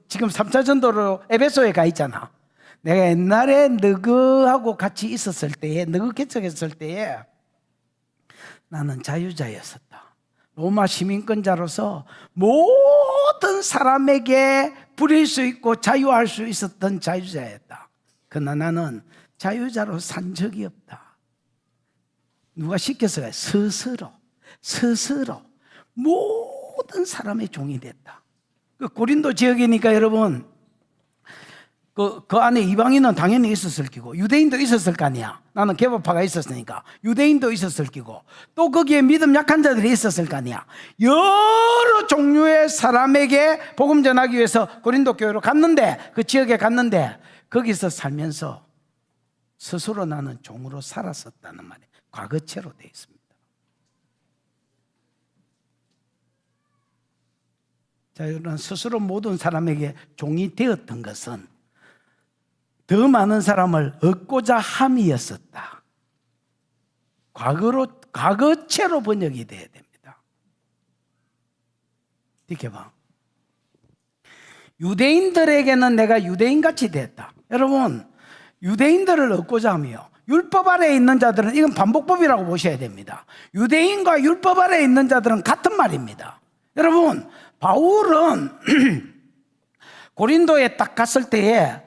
지금 3차 전도로 에베소에 가 있잖아. 내가 옛날에 너하고 같이 있었을 때에, 너그 개척했을 때에 나는 자유자였었다. 로마 시민권자로서 모든 사람에게 부릴 수 있고 자유할 수 있었던 자유자였다. 그러나 나는 자유자로 산 적이 없다. 누가 시켜서 스스로 모든 사람의 종이 됐다. 그 고린도 지역이니까 여러분, 그 안에 이방인은 당연히 있었을 끼고 유대인도 있었을 거 아니야. 나는 개법파가 있었으니까 유대인도 있었을 끼고 또 거기에 믿음 약한 자들이 있었을 거 아니야. 여러 종류의 사람에게 복음 전하기 위해서 고린도 교회로 갔는데, 그 지역에 갔는데 거기서 살면서 스스로 나는 종으로 살았었다는 말이 과거체로 되어 있습니다. 자, 여러분, 스스로 모든 사람에게 종이 되었던 것은 더 많은 사람을 얻고자 함이었었다. 과거체로 번역이 돼야 됩니다. 이렇게 봐. 유대인들에게는 내가 유대인같이 됐다. 여러분, 유대인들을 얻고자 하며 율법 아래에 있는 자들은, 이건 반복법이라고 보셔야 됩니다. 유대인과 율법 아래에 있는 자들은 같은 말입니다. 여러분, 바울은 고린도에 딱 갔을 때에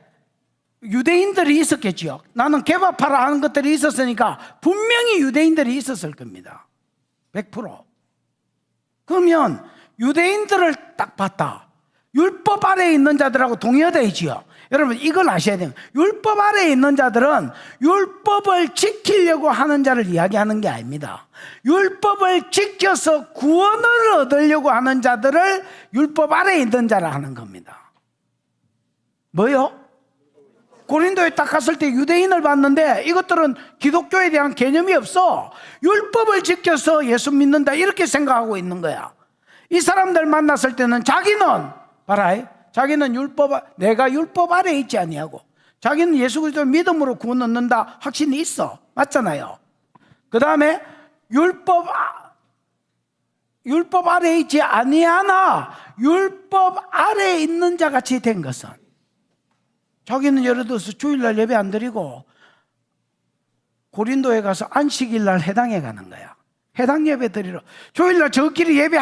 유대인들이 있었겠죠. 나는 개바파라 하는 것들이 있었으니까 분명히 유대인들이 있었을 겁니다. 100%. 그러면 유대인들을 딱 봤다. 율법 아래에 있는 자들하고 동의하다 있지요. 여러분, 이걸 아셔야 돼요. 율법 아래에 있는 자들은 율법을 지키려고 하는 자를 이야기하는 게 아닙니다. 율법을 지켜서 구원을 얻으려고 하는 자들을 율법 아래에 있는 자라 하는 겁니다. 뭐요? 고린도에 딱 갔을 때 유대인을 봤는데 이것들은 기독교에 대한 개념이 없어. 율법을 지켜서 예수 믿는다 이렇게 생각하고 있는 거야. 이 사람들 만났을 때는 자기는 봐라, 자기는 내가 율법 아래에 있지 아니하고, 자기는 예수 그리스도 믿음으로 구원 얻는다 확신이 있어. 맞잖아요. 그 다음에 율법 아래에 있지 아니하나 율법 아래에 있는 자 같이 된 것은, 자기는 예를 들어서 주일날 예배 안 드리고 고린도에 가서 안식일날 해당에 가는 거야. 해당 예배 드리러. 주일날 저끼리 예배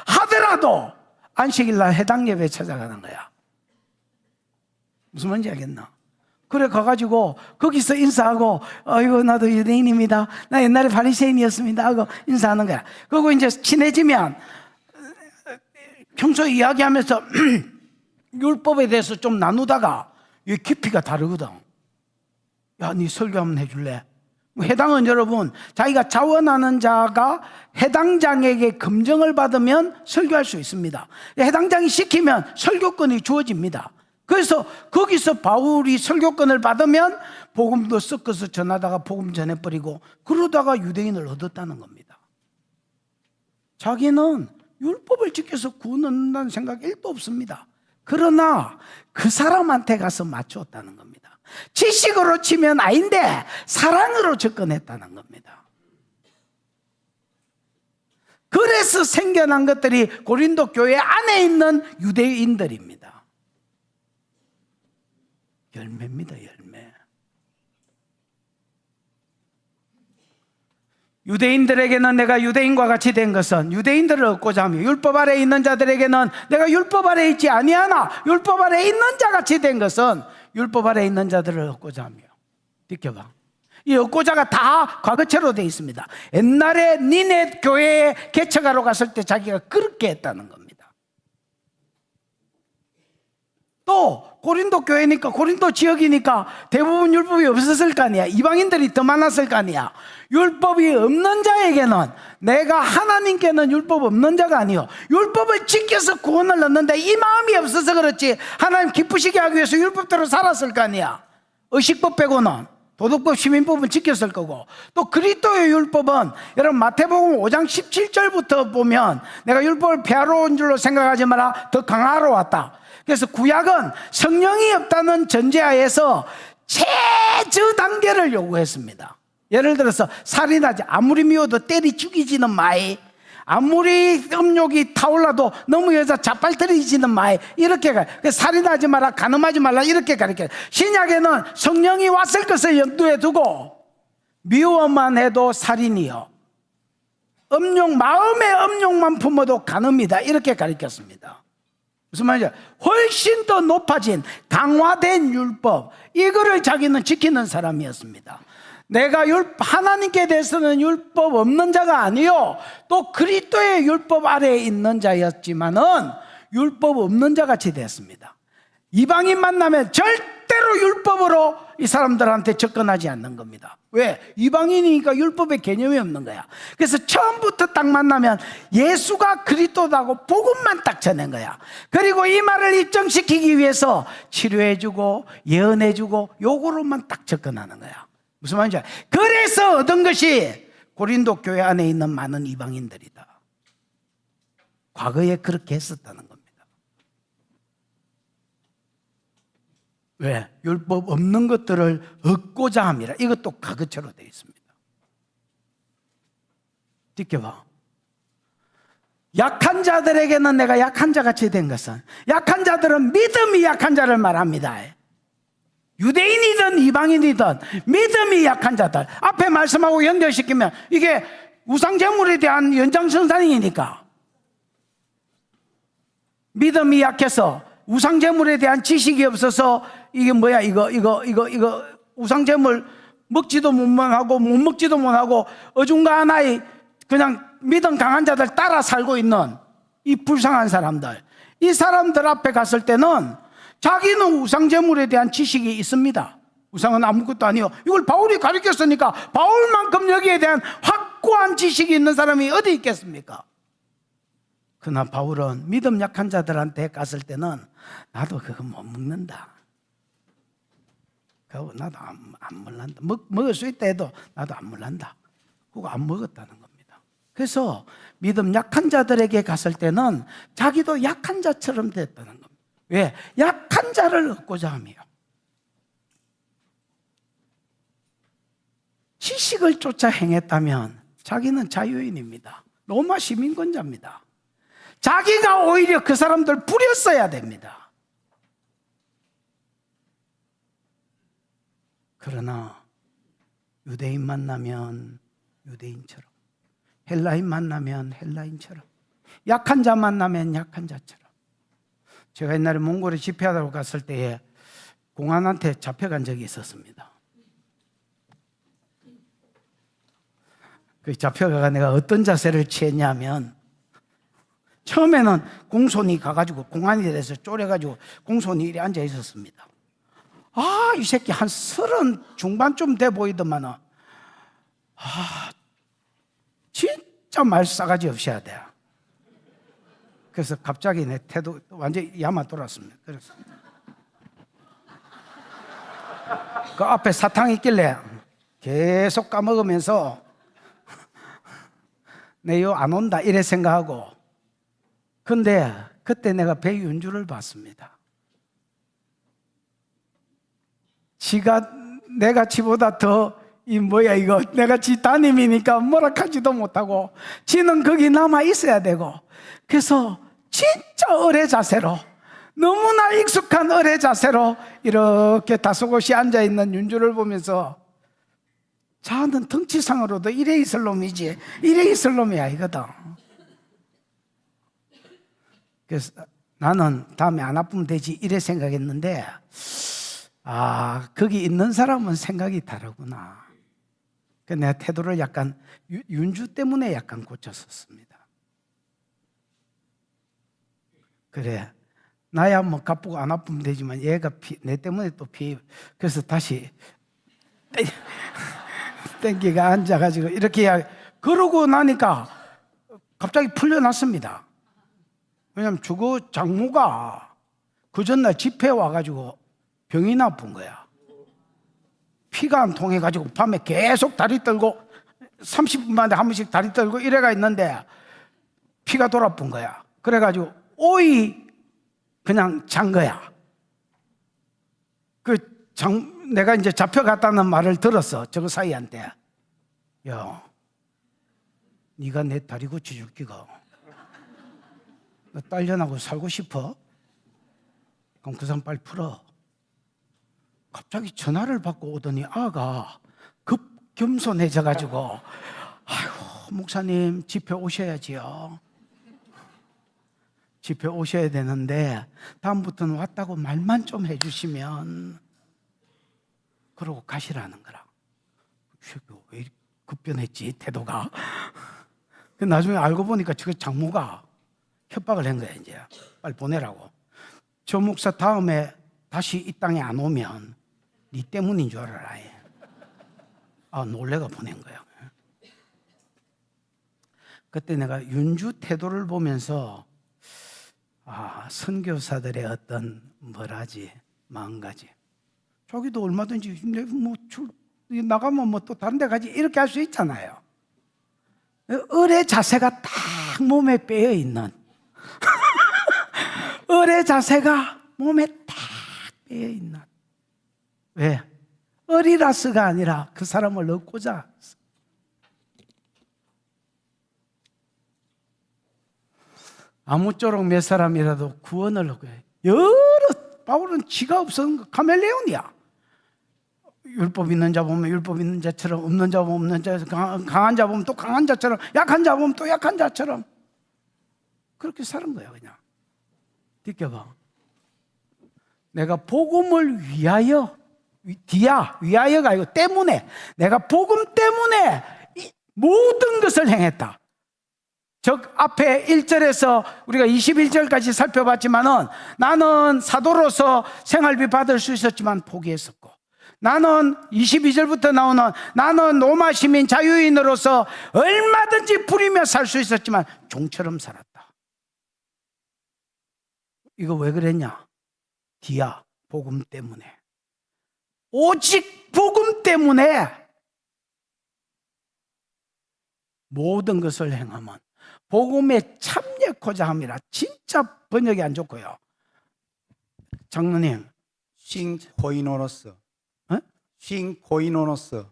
하더라도 안식일날 해당 예배 찾아가는 거야. 무슨 말인지 알겠나? 그래 가가지고 거기서 인사하고, 이거 나도 유대인입니다, 나 옛날에 바리새인이었습니다 하고 인사하는 거야. 그리고 이제 친해지면 평소에 이야기하면서 율법에 대해서 좀 나누다가 이 깊이가 다르거든. 야, 네 설교 한번 해줄래? 해당은 여러분, 자기가 자원하는 자가 해당장에게 검증을 받으면 설교할 수 있습니다. 해당장이 시키면 설교권이 주어집니다. 그래서 거기서 바울이 설교권을 받으면 복음도 섞어서 전하다가 복음 전해버리고 그러다가 유대인을 얻었다는 겁니다. 자기는 율법을 지켜서 구원 얻는다는 생각 1도 없습니다. 그러나 그 사람한테 가서 맞추었다는 겁니다. 지식으로 치면 아닌데 사랑으로 접근했다는 겁니다. 그래서 생겨난 것들이 고린도 교회 안에 있는 유대인들입니다. 열매입니다, 열매. 유대인들에게는 내가 유대인과 같이 된 것은 유대인들을 얻고자 하며, 율법 아래에 있는 자들에게는 내가 율법 아래에 있지 아니하나 율법 아래에 있는 자 같이 된 것은 율법 아래에 있는 자들을 얻고자 하며. 느껴봐. 이 얻고자가 다 과거체로 되어 있습니다. 옛날에 니네 교회에 개척하러 갔을 때 자기가 그렇게 했다는 겁니다. 또 고린도 교회니까, 고린도 지역이니까 대부분 율법이 없었을 거 아니야. 이방인들이 더 많았을 거 아니야. 율법이 없는 자에게는, 내가 하나님께는 율법 없는 자가 아니요, 율법을 지켜서 구원을 얻는데 이 마음이 없어서 그렇지 하나님 기쁘시게 하기 위해서 율법대로 살았을 거 아니야. 의식법 빼고는 도덕법, 시민법은 지켰을 거고, 또 그리스도의 율법은 여러분 마태복음 5장 17절부터 보면 내가 율법을 폐하러 온 줄로 생각하지 마라, 더 강하러 왔다. 그래서 구약은 성령이 없다는 전제하에서 최저 단계를 요구했습니다. 예를 들어서 살인하지, 아무리 미워도 때리 죽이지는 마이, 아무리 음욕이 타올라도 너무 여자 자빨들이지는 마. 이렇게 살인하지 마라, 간음하지 말라 이렇게 가르쳐요. 신약에는 성령이 왔을 것을 염두에 두고 미워만 해도 살인이요, 음욕, 마음의 음욕만 품어도 간음이다 이렇게 가르쳤습니다. 무슨 말이죠? 훨씬 더 높아진 강화된 율법, 이거를 자기는 지키는 사람이었습니다. 내가 하나님께 대해서는 율법 없는 자가 아니요, 또 그리스도의 율법 아래에 있는 자였지만은 율법 없는 자 같이 됐습니다. 이방인 만나면 절대로 율법으로 이 사람들한테 접근하지 않는 겁니다. 왜? 이방인이니까 율법의 개념이 없는 거야. 그래서 처음부터 딱 만나면 예수가 그리스도다고 복음만 딱 전한 거야. 그리고 이 말을 입증시키기 위해서 치료해주고 예언해주고 요거로만 딱 접근하는 거야. 무슨 말인지 알아요? 그래서 얻은 것이 고린도 교회 안에 있는 많은 이방인들이다. 과거에 그렇게 했었다는 겁니다. 왜? 율법 없는 것들을 얻고자 함이라. 이것도 과거처로 되어 있습니다. 지켜봐. 약한 자들에게는 내가 약한 자같이 된 것은, 약한 자들은 믿음이 약한 자를 말합니다. 유대인이든 이방인이든 믿음이 약한 자들, 앞에 말씀하고 연결시키면 이게 우상제물에 대한 연장선상이니까, 믿음이 약해서 우상제물에 대한 지식이 없어서 이게 뭐야, 이거 우상제물 먹지도 못하고 못 먹지도 못하고 어중간하이 그냥 믿음 강한 자들 따라 살고 있는 이 불쌍한 사람들, 이 사람들 앞에 갔을 때는 자기는 우상제물에 대한 지식이 있습니다. 우상은 아무것도 아니요, 이걸 바울이 가르쳤으니까 바울만큼 여기에 대한 확고한 지식이 있는 사람이 어디 있겠습니까? 그러나 바울은 믿음 약한 자들한테 갔을 때는 나도 그거 못 먹는다, 그거 나도 안 먹는다, 먹을 수 있다 해도 나도 안 먹는다, 그거 안 먹었다는 겁니다. 그래서 믿음 약한 자들에게 갔을 때는 자기도 약한 자처럼 됐다는 겁니다. 왜? 약한 자를 얻고자 함이요. 지식을 쫓아 행했다면 자기는 자유인입니다. 로마 시민권자입니다. 자기가 오히려 그 사람들 부렸어야 됩니다. 그러나 유대인 만나면 유대인처럼, 헬라인 만나면 헬라인처럼, 약한 자 만나면 약한 자처럼. 제가 옛날에 몽골에 집회하다고 갔을 때에 공안한테 잡혀간 적이 있었습니다. 그 잡혀가가 내가 어떤 자세를 취했냐면, 처음에는 공손히 가가지고 공안이 돼서 쪼려가지고 공손히 이리 앉아 있었습니다. 아, 이 새끼 한 30 중반쯤 돼 보이더만은, 진짜 말 싸가지 없어야 돼. 그래서 갑자기 내 태도 완전히 야마 돌았습니다. 그래서 그 앞에 사탕 있길래 계속 까먹으면서 내 요 안 온다 이래 생각하고, 근데 그때 내가 배윤주를 봤습니다. 내가 지보다 더 내가 지 담임이니까 뭐라 하지도 못하고 지는 거기 남아 있어야 되고, 그래서 진짜 어뢰 자세로, 너무나 익숙한 어뢰 자세로 이렇게 다소곳이 앉아있는 윤주를 보면서, 자는 덩치상으로도 이래 있을 놈이지 이래 있을 놈이 아니거든. 그래서 나는 다음에 안 아프면 되지 이래 생각했는데, 거기 있는 사람은 생각이 다르구나. 그래서 내가 태도를 약간 윤주 때문에 약간 고쳤었습니다. 그래, 나야 뭐 가쁘고 안 아프면 되지만 얘가 내 때문에 또 그래서 다시 땡기가 앉아가지고 이렇게 그러고 나니까 갑자기 풀려났습니다. 왜냐면 저거 장모가 그 전날 집회 와가지고 병이 나쁜 거야. 피가 안 통해가지고 밤에 계속 다리 떨고 30분만에 한 번씩 다리 떨고 이래가 있는데 피가 돌아쁜 거야. 그래가지고 오이 그냥 잔 거야. 내가 이제 잡혀갔다는 말을 들었어, 저거 사이한테. 야, 네가 내 다리 고쳐줄 기가. 너 딸년하고 살고 싶어? 그럼 그 사람 빨리 풀어. 갑자기 전화를 받고 오더니 아가 급겸손해져가지고 아이고 목사님 집회 오셔야지요. 집회 오셔야 되는데 다음부터는 왔다고 말만 좀 해주시면 그러고 가시라는 거라. 왜 이렇게 급변했지 태도가. 나중에 알고 보니까 저 장모가 협박을 한 거야. 이제 빨리 보내라고. 저 목사 다음에 다시 이 땅에 안 오면 네 때문인 줄 알아라. 아, 놀래가 보낸 거야. 그때 내가 윤주 태도를 보면서 아, 선교사들의 어떤 뭐라지 마음가짐. 자기도 얼마든지 뭐 나가면 뭐 또 다른 데 가지 이렇게 할 수 있잖아요. 을의 자세가 딱 몸에 빼어 있는 을의 자세가 몸에 딱 빼어 있는. 왜? 을이라서가 아니라 그 사람을 얻고자. 아무쪼록 몇 사람이라도 구원을 얻고 여러 바울은 지가 없었는 거 카멜레온이야. 율법 있는 자 보면 율법 있는 자처럼, 없는 자 보면 없는 자처럼, 강한 자 보면 또 강한 자처럼, 약한 자 보면 또 약한 자처럼 그렇게 사는 거야. 그냥 느껴봐. 내가 복음을 위하여, 위하여가 아니고 때문에, 내가 복음 때문에 모든 것을 행했다. 즉 앞에 1절에서 우리가 21절까지 살펴봤지만은 나는 사도로서 생활비 받을 수 있었지만 포기했었고, 나는 22절부터 나오는 나는 로마 시민 자유인으로서 얼마든지 부리며 살 수 있었지만 종처럼 살았다. 이거 왜 그랬냐? 디아 복음 때문에, 오직 복음 때문에 모든 것을 행하면 복음에 참여코자 함이라. 진짜 번역이 안 좋고요. 장로님, 싱코이노노스. 어? 싱코이노노스.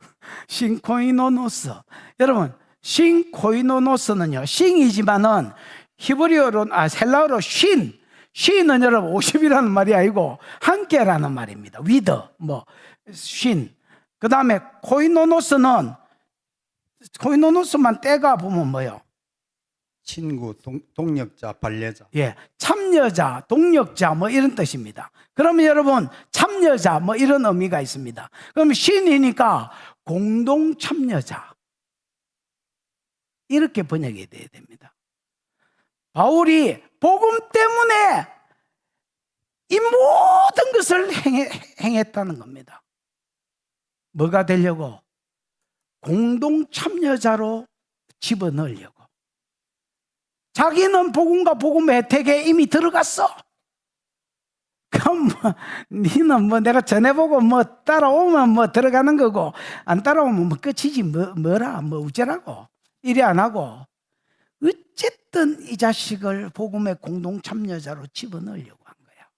싱코이노노스. 여러분, 싱코이노노스는요, 싱이지만은 히브리어로, 헬라어로 쉰은 여러분 50이라는 말이 아니고 함께라는 말입니다. 위드, 쉰. 그 다음에 코이노노스만 떼가 보면 뭐요? 친구, 동력자, 반려자. 예, 참여자, 동력자 이런 뜻입니다. 그러면 여러분 참여자 이런 의미가 있습니다. 그럼 신이니까 공동 참여자 이렇게 번역이 돼야 됩니다. 바울이 복음 때문에 이 모든 것을 행했다는 겁니다. 뭐가 되려고? 공동 참여자로 집어넣으려고. 자기는 복음과 복음의 혜택에 이미 들어갔어. 그럼 니는 내가 전해보고 따라오면 들어가는 거고, 안 따라오면 끝이지. 뭐라 어쩌라고 이래 안 하고, 어쨌든 이 자식을 복음의 공동 참여자로 집어넣으려고 한 거야.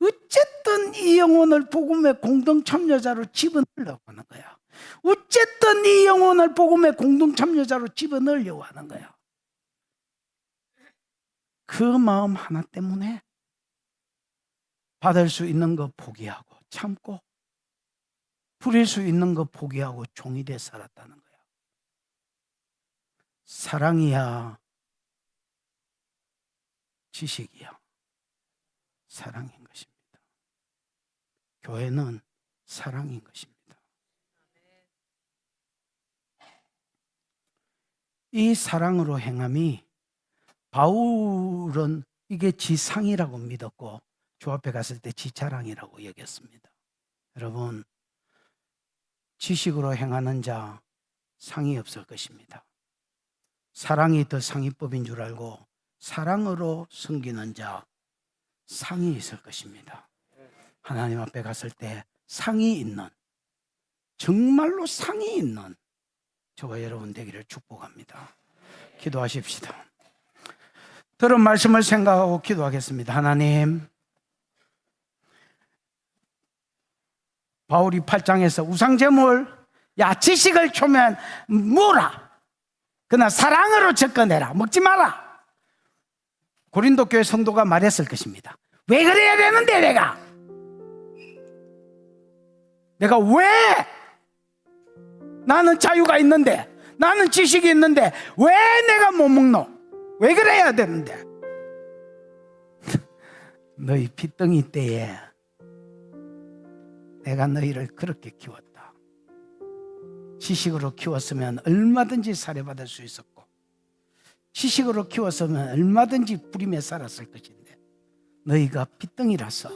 어쨌든 이 영혼을 복음의 공동 참여자로 집어넣으려고 하는 거야. 어쨌든 이 영혼을 복음의 공동 참여자로 집어넣으려고 하는 거야. 그 마음 하나 때문에 받을 수 있는 거 포기하고 참고, 부릴 수 있는 거 포기하고 종이 돼 살았다는 거야. 사랑이야, 지식이야. 사랑인 것입니다. 교회는 사랑인 것입니다. 이 사랑으로 행함이, 바울은 이게 지상이라고 믿었고 주 앞에 갔을 때 지자랑이라고 여겼습니다. 여러분, 지식으로 행하는 자 상이 없을 것입니다. 사랑이 더 상위법인 줄 알고 사랑으로 섬기는 자 상이 있을 것입니다. 하나님 앞에 갔을 때 상이 있는, 정말로 상이 있는 저와 여러분 되기를 축복합니다. 기도하십시다. 들은 말씀을 생각하고 기도하겠습니다. 하나님, 바울이 8장에서 우상제물, 지식을 초면 뭐라? 그러나 사랑으로 접근해라. 먹지 마라. 고린도 교회 성도가 말했을 것입니다. 왜 그래야 되는데 내가 왜 나는 자유가 있는데 나는 지식이 있는데 왜 내가 못 먹노? 왜 그래야 되는데? 너희 핏덩이 때에 내가 너희를 그렇게 키웠다. 지식으로 키웠으면 얼마든지 살해받을 수 있었고 지식으로 키웠으면 얼마든지 부림에 살았을 것인데 너희가 핏덩이라서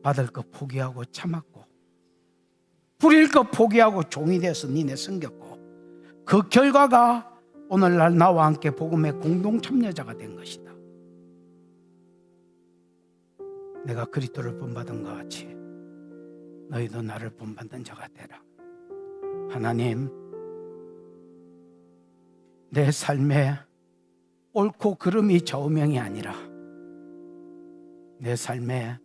받을 것 포기하고 참았고 부릴 것 포기하고 종이 되어서 니네 섬겼고 그 결과가 오늘날 나와 함께 복음의 공동 참여자가 된 것이다. 내가 그리스도를 본받은 것 같이 너희도 나를 본받는 자가 되라. 하나님, 내 삶에 옳고 그름이 좌우명이 아니라 내 삶에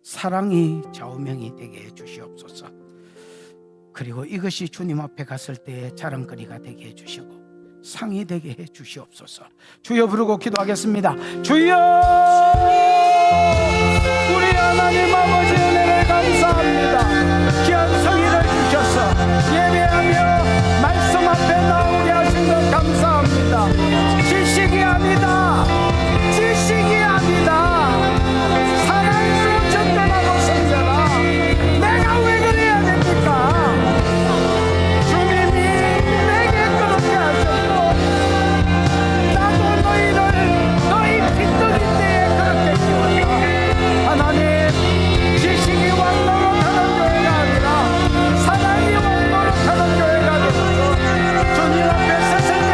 사랑이 좌우명이 되게 해 주시옵소서. 그리고 이것이 주님 앞에 갔을 때의 자랑거리가 되게 해 주시고 상이 되게 해 주시옵소서. 주여 부르고 기도하겠습니다. 주여, 우리 하나님 아버지 은혜를 감사합니다. 귀한 성의를 주셔서 예배하며 말씀 앞에 나오게 하신 것 감사합니다. 지식이 아니다. 지식이 아니다. 사랑으로 접근하고 섬겨라. 내가 왜 그래야 됩니까? 주님이 내게 그렇게 하셨고 나도 너희 핏덩이 때에 그렇게 키웠다. 하나님, 지식이 왕노릇하는 교회가 아니라 사랑이 왕노릇하는 교회가 되어서 주님 앞에 섰을 때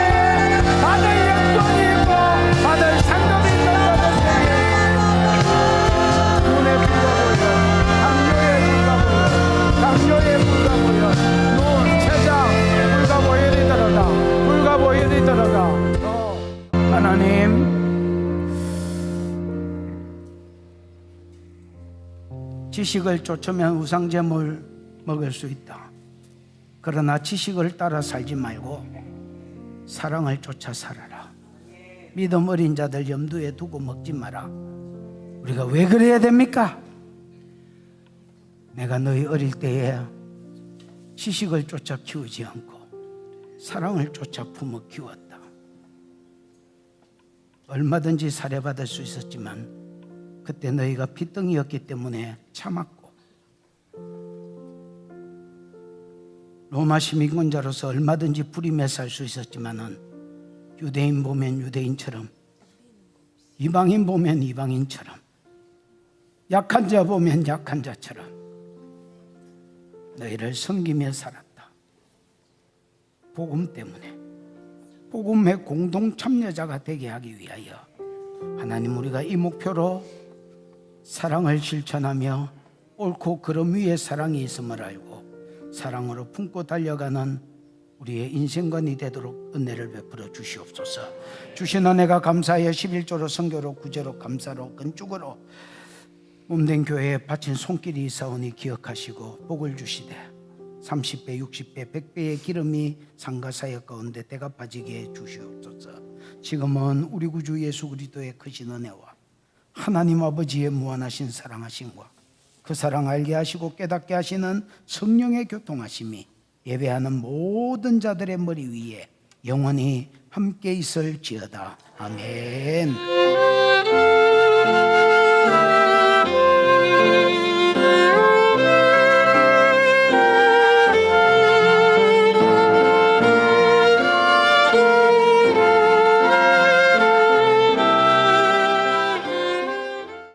받을 역동이 있고 받을 상급이 있는 자들에게 눈에 강요에 불가보여 눈, 체장, 불가보혈이 들어가 하나님, 지식을 쫓으면 우상제물 먹을 수 있다. 그러나 지식을 따라 살지 말고 사랑을 쫓아 살아라. 믿음 어린 자들 염두에 두고 먹지 마라. 우리가 왜 그래야 됩니까? 내가 너희 어릴 때에 지식을 쫓아 키우지 않고 사랑을 쫓아 품어 키웠다. 얼마든지 살해받을 수 있었지만 그때 너희가 핏덩이였기 때문에 참았고 로마 시민권자로서 얼마든지 부림에 살 수 있었지만은 유대인 보면 유대인처럼 이방인 보면 이방인처럼 약한 자 보면 약한 자처럼 너희를 섬기며 살았다. 복음 때문에 복음의 공동 참여자가 되게 하기 위하여 하나님, 우리가 이 목표로 사랑을 실천하며 옳고 그름 위에 사랑이 있음을 알고 사랑으로 품고 달려가는 우리의 인생관이 되도록 은혜를 베풀어 주시옵소서. 주신 은혜가 감사하여 11조로 선교로 구제로 감사로 건축으로 몸된 교회에 바친 손길이 있사오니 기억하시고 복을 주시되 30배 60배 100배의 기름이 상가사역 가운데 때가 빠지게 해 주시옵소서. 지금은 우리 구주 예수 그리스도의 크신 은혜와 하나님 아버지의 무한하신 사랑하심과 그 사랑 알게 하시고 깨닫게 하시는 성령의 교통하심이 예배하는 모든 자들의 머리 위에 영원히 함께 있을지어다. 아멘.